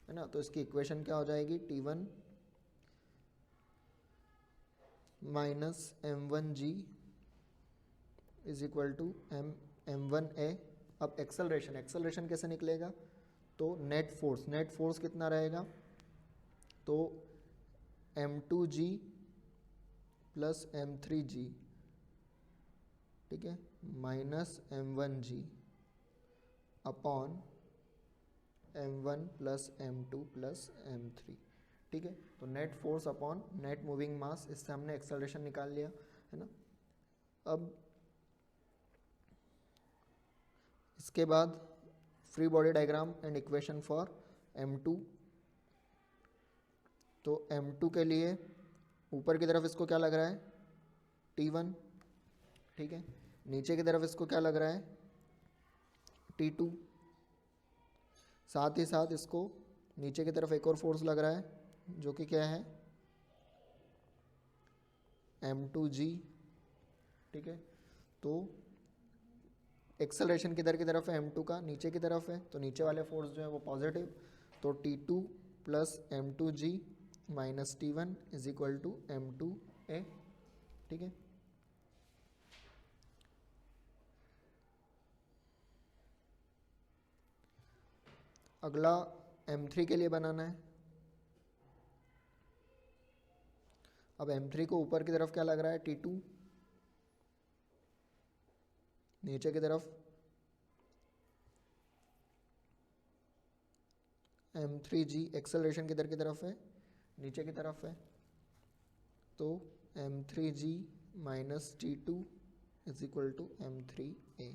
है ना। तो इसकी इक्वेशन क्या हो जाएगी, t1 minus m1g is equal to m1a। अब एक्सेलरेशन कैसे निकलेगा, तो नेट फोर्स कितना रहेगा, तो m2g प्लस m3g, ठीक है, minus m1g upon m1 plus m2 plus m3, ठीक है। तो net force upon net moving mass, इससे हमने एक्सेलरेशन निकाल लिया, है ना। अब इसके बाद free body diagram and equation for m2। तो m2 के लिए ऊपर की तरफ इसको क्या लग रहा है, t1, ठीक है। नीचे की तरफ इसको क्या लग रहा है, t2। साथ ही साथ इसको नीचे की तरफ एक और फोर्स लग रहा है जो कि क्या है, m2g, ठीक है। तो एक्सेलरेशन किधर की तरफ है, m2 का नीचे की तरफ है, तो नीचे वाले फोर्स जो है वो पॉजिटिव। तो t2 plus m2g minus t1 is equal to m2a, ठीक है। अगला m3 के लिए बनाना है। अब m3 को ऊपर की तरफ क्या लग रहा है, t2, नीचे की तरफ m3g, एक्सेलरेशन किधर की तरफ है, नीचे की तरफ है। तो m3g minus t2 is equal to m3a,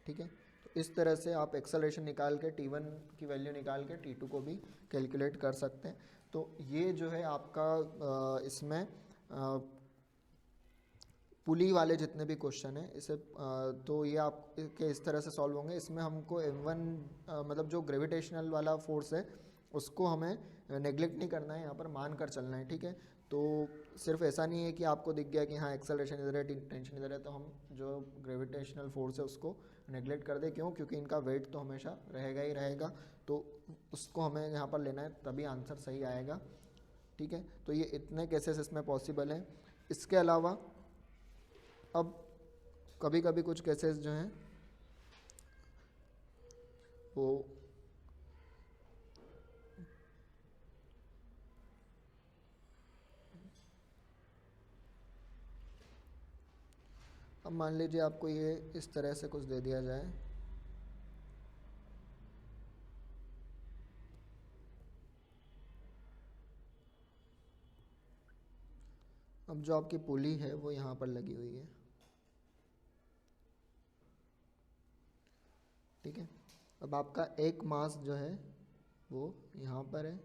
ठीक है। तो इस तरह से आप एक्सेलरेशन निकाल के t1 की वैल्यू निकाल के t2 को भी कैलकुलेट कर सकते हैं। तो ये जो है आपका इसमें पुली वाले जितने भी क्वेश्चन हैं इसे तो ये आपके इस तरह से सॉल्व होंगे। इसमें हमको m1 मतलब जो ग्रेविटेशनल वाला फोर्स है उसको हमें नेग्लेक्ट नहीं करना है, यहाँ पर मान कर चलना है, ठीक है। तो सिर्फ ऐसा नहीं है कि आपको दिख गया कि हाँ एक्सेलरेशन इधर है टेंशन इधर है तो हम जो ग्रेविटेशनल फोर्स है उसको नेग्लेक्ट कर दे। क्यों? क्योंकि इनका वेट तो हमेशा रहेगा ही रहेगा, तो उसको हमें यहाँ पर लेना है, तभी आंसर सही आएगा, ठीक है। तो ये इतने केसेस इसमें पॉसिबल हैं। इसके अलावा अब कभी कभी कुछ केसेस जो हैं वो अब मान लीजिए आपको ये इस तरह से कुछ दे दिया जाए, अब जो आपकी पुली है वो यहाँ पर लगी हुई है, ठीक है। अब आपका एक मास जो है वो यहाँ पर है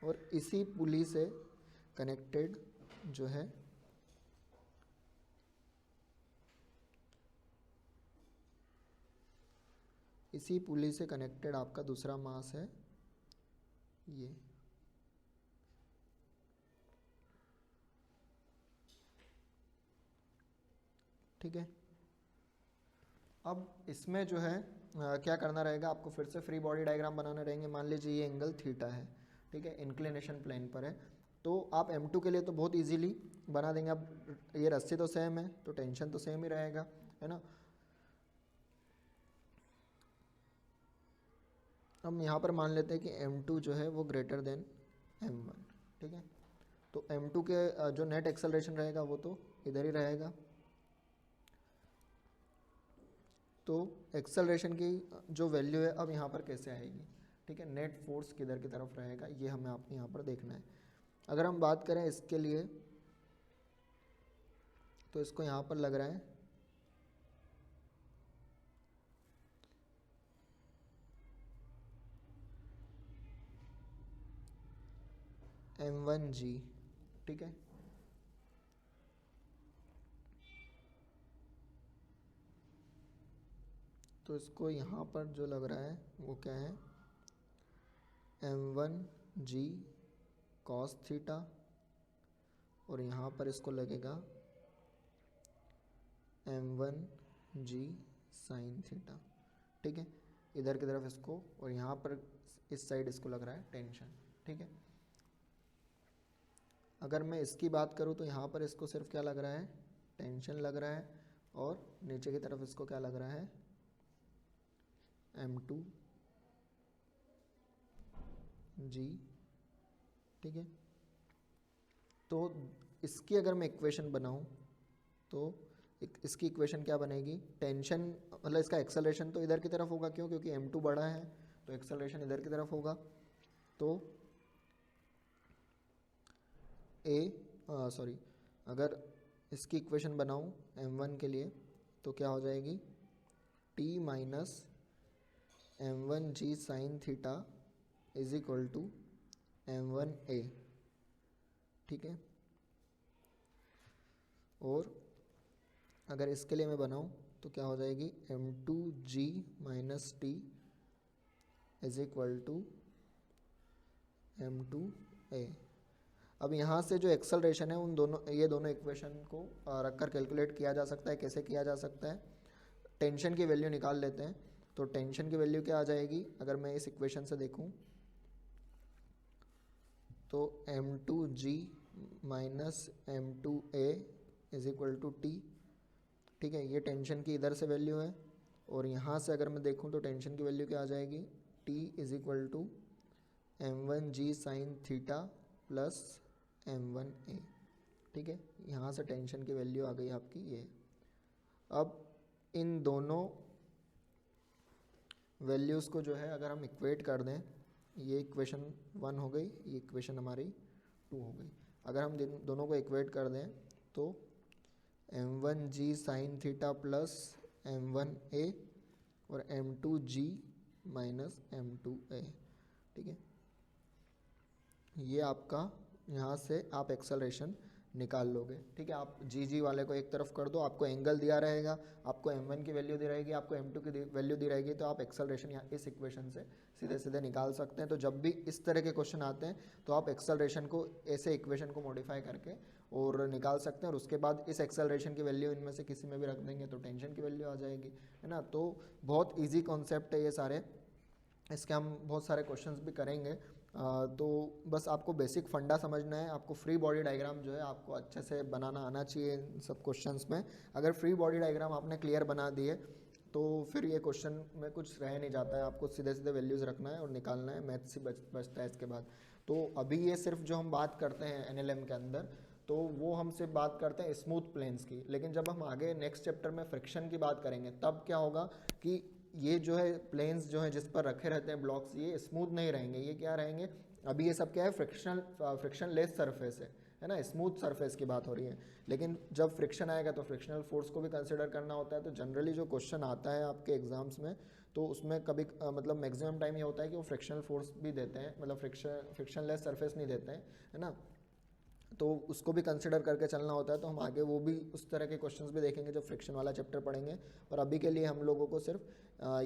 और इसी पुली से कनेक्टेड जो है इसी पुली से कनेक्टेड आपका दूसरा मास है ये, ठीक है। अब इसमें जो है क्या करना रहेगा, आपको फिर से फ्री बॉडी डायग्राम बनाने रहेंगे। मान लीजिए ये एंगल थीटा है, ठीक है, इंक्लिनेशन प्लेन पर है, तो आप M2 के लिए तो बहुत इजीली बना देंगे। अब ये रस्सी तो सेम है तो टेंशन तो सेम ही रहेगा, है ना। हम यहाँ पर मान लेते हैं कि M2 जो है वो ग्रेटर देन M1, ठीक है। तो M2 के जो नेट एक्सेलरेशन रहेगा वो तो इधर ही रहेगा, तो एक्सेलरेशन की जो वैल्यू है अब यहाँ पर कैसे आएगी, ठीक है। नेट फोर्स किधर की तरफ रहेगा ये हमें आपको यहाँ पर देखना है। अगर हम बात करें इसके लिए तो इसको यहाँ पर लग रहा है M1G, ठीक है। तो इसको यहाँ पर जो लग रहा है वो क्या है, M1G cos थीटा, और यहाँ पर इसको लगेगा M1G sin थीटा, ठीक है। इधर की तरफ इसको, और यहाँ पर इस साइड इसको लग रहा है टेंशन, ठीक है। अगर मैं इसकी बात करूँ तो यहाँ पर इसको सिर्फ क्या लग रहा है, टेंशन लग रहा है, और नीचे की तरफ इसको क्या लग रहा है, M2G, ठीक है। तो इसकी अगर मैं इक्वेशन बनाऊं तो इसकी इक्वेशन क्या बनेगी, टेंशन मतलब इसका एक्सेलरेशन तो इधर की तरफ होगा, क्यों? क्योंकि M2 बड़ा है तो एक्सेलरेशन इधर की तरफ होगा। तो अगर इसकी इक्वेशन बनाऊं M1 के लिए तो क्या हो जाएगी, T minus M1G sine theta is equal to M1A, ठीक है। और अगर इसके लिए मैं बनाऊं तो क्या हो जाएगी, M2G minus T is equal to M2A। अब यहाँ से जो एक्सेलरेशन है ये दोनों इक्वेशन को रखकर कैलकुलेट किया जा सकता है। कैसे किया जा सकता है, टेंशन की वैल्यू निकाल लेते हैं। तो टेंशन की वैल्यू क्या आ जाएगी, अगर मैं इस इक्वेशन से देखूं तो M2G minus M2A is equal to T, ठीक है। ये टेंशन की इधर से वैल्यू है, और यहाँ से अगर मैं देखूं तो टेंशन की वैल्यू क्या आ जाएगी, T is equal to M1G sine theta plus M1A, ठीक है। यहाँ से टेंशन की वैल्यू आ गई आपकी ये। अब इन दोनों वैल्यूज़ को जो है अगर हम इक्वेट कर दें, ये इक्वेशन 1 हो गई, ये इक्वेशन हमारी 2 हो गई। अगर हम दोनों को इक्वेट कर दें तो M1G sine theta plus M1A और M2G माइनस M2A, ठीक है। ये आपका यहाँ से आप एक्सेलरेशन निकाल लोगे। ठीक है, आप जी वाले को एक तरफ कर दो, आपको एंगल दिया रहेगा, आपको m1 की वैल्यू दी रहेगी, आपको m2 की वैल्यू दी रहेगी, तो आप एक्सेलरेशन या इस इक्वेशन से सीधे सीधे निकाल सकते हैं। तो जब भी इस तरह के क्वेश्चन आते हैं तो आप एक्सेलरेशन को ऐसे इक्वेशन को मॉडिफाई करके और निकाल सकते हैं, और उसके बाद इस एक्सेलरेशन की वैल्यू इनमें से किसी में भी रख देंगे तो टेंशन की वैल्यू आ जाएगी, है ना। तो बहुत ईजी कॉन्सेप्ट है ये सारे, इसके हम बहुत सारे क्वेश्चंस भी करेंगे। तो बस आपको बेसिक फंडा समझना है, आपको फ्री बॉडी डायग्राम जो है आपको अच्छे से बनाना आना चाहिए इन सब क्वेश्चंस में। अगर फ्री बॉडी डायग्राम आपने क्लियर बना दिए तो फिर ये क्वेश्चन में कुछ रह नहीं जाता है, आपको सीधे सीधे वैल्यूज़ रखना है और निकालना है, मैथ्स ही बचता है इसके बाद। तो अभी ये सिर्फ जो हम बात करते हैं एनएलएम के अंदर, तो वो हम सिर्फ बात करते हैं स्मूथ प्लेन्स की, लेकिन जब हम आगे नेक्स्ट चैप्टर में फ्रिक्शन की बात करेंगे तब क्या होगा कि ये जो है प्लेन्स जो है जिस पर रखे रहते हैं ब्लॉक्स, ये स्मूथ नहीं रहेंगे, ये क्या रहेंगे, अभी ये सब क्या है, फ्रिक्शन लेस सरफेस है ना, स्मूथ सरफेस की बात हो रही है। लेकिन जब फ्रिक्शन आएगा तो फ्रिक्शनल फोर्स को भी कंसिडर करना होता है। तो जनरली जो क्वेश्चन आता है आपके एग्जाम्स में, तो उसमें कभी मतलब मैक्सिमम टाइम ये होता है कि वो फ्रिक्शनल फोर्स भी देते हैं, मतलब फ्रिक्शन लेस सरफेस नहीं देते हैं, है ना, तो उसको भी कंसिडर करके चलना होता है। तो हम आगे वो भी उस तरह के क्वेश्चंस भी देखेंगे जब फ्रिक्शन वाला चैप्टर पढ़ेंगे। और अभी के लिए हम लोगों को सिर्फ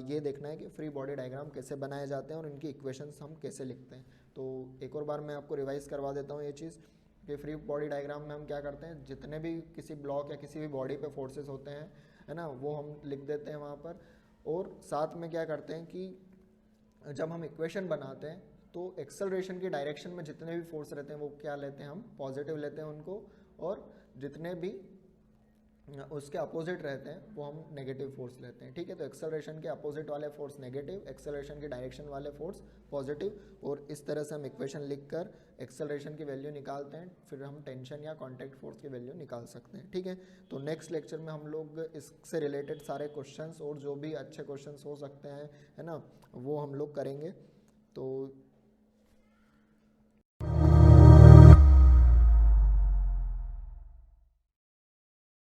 ये देखना है कि फ्री बॉडी डायग्राम कैसे बनाए जाते हैं और इनकी इक्वेशंस हम कैसे लिखते हैं। तो एक और बार मैं आपको रिवाइज करवा देता हूँ ये चीज़ कि फ्री बॉडी डायग्राम में हम क्या करते हैं, जितने भी किसी ब्लॉक या किसी भी बॉडी पे फोर्सेस होते हैं, है ना, वो हम लिख देते हैं वहाँ पर। और साथ में क्या करते हैं कि जब हम इक्वेशन बनाते हैं तो एक्सेलरेशन की डायरेक्शन में जितने भी फोर्स रहते हैं वो क्या लेते हैं, हम पॉजिटिव लेते हैं उनको, और जितने भी उसके अपोजिट रहते हैं वो हम नेगेटिव फोर्स लेते हैं। ठीक है, तो एक्सेलरेशन के अपोजिट वाले फोर्स नेगेटिव, एक्सेलरेशन की डायरेक्शन वाले फोर्स पॉजिटिव, और इस तरह से हम इक्वेशन लिखकर एक्सेलरेशन की वैल्यू निकालते हैं, फिर हम टेंशन या कॉन्टैक्ट फोर्स की वैल्यू निकाल सकते हैं। ठीक है, तो नेक्स्ट लेक्चर में हम लोग इससे रिलेटेड सारे क्वेश्चंस और जो भी अच्छे क्वेश्चंस हो सकते हैं, है ना, वो हम लोग करेंगे। तो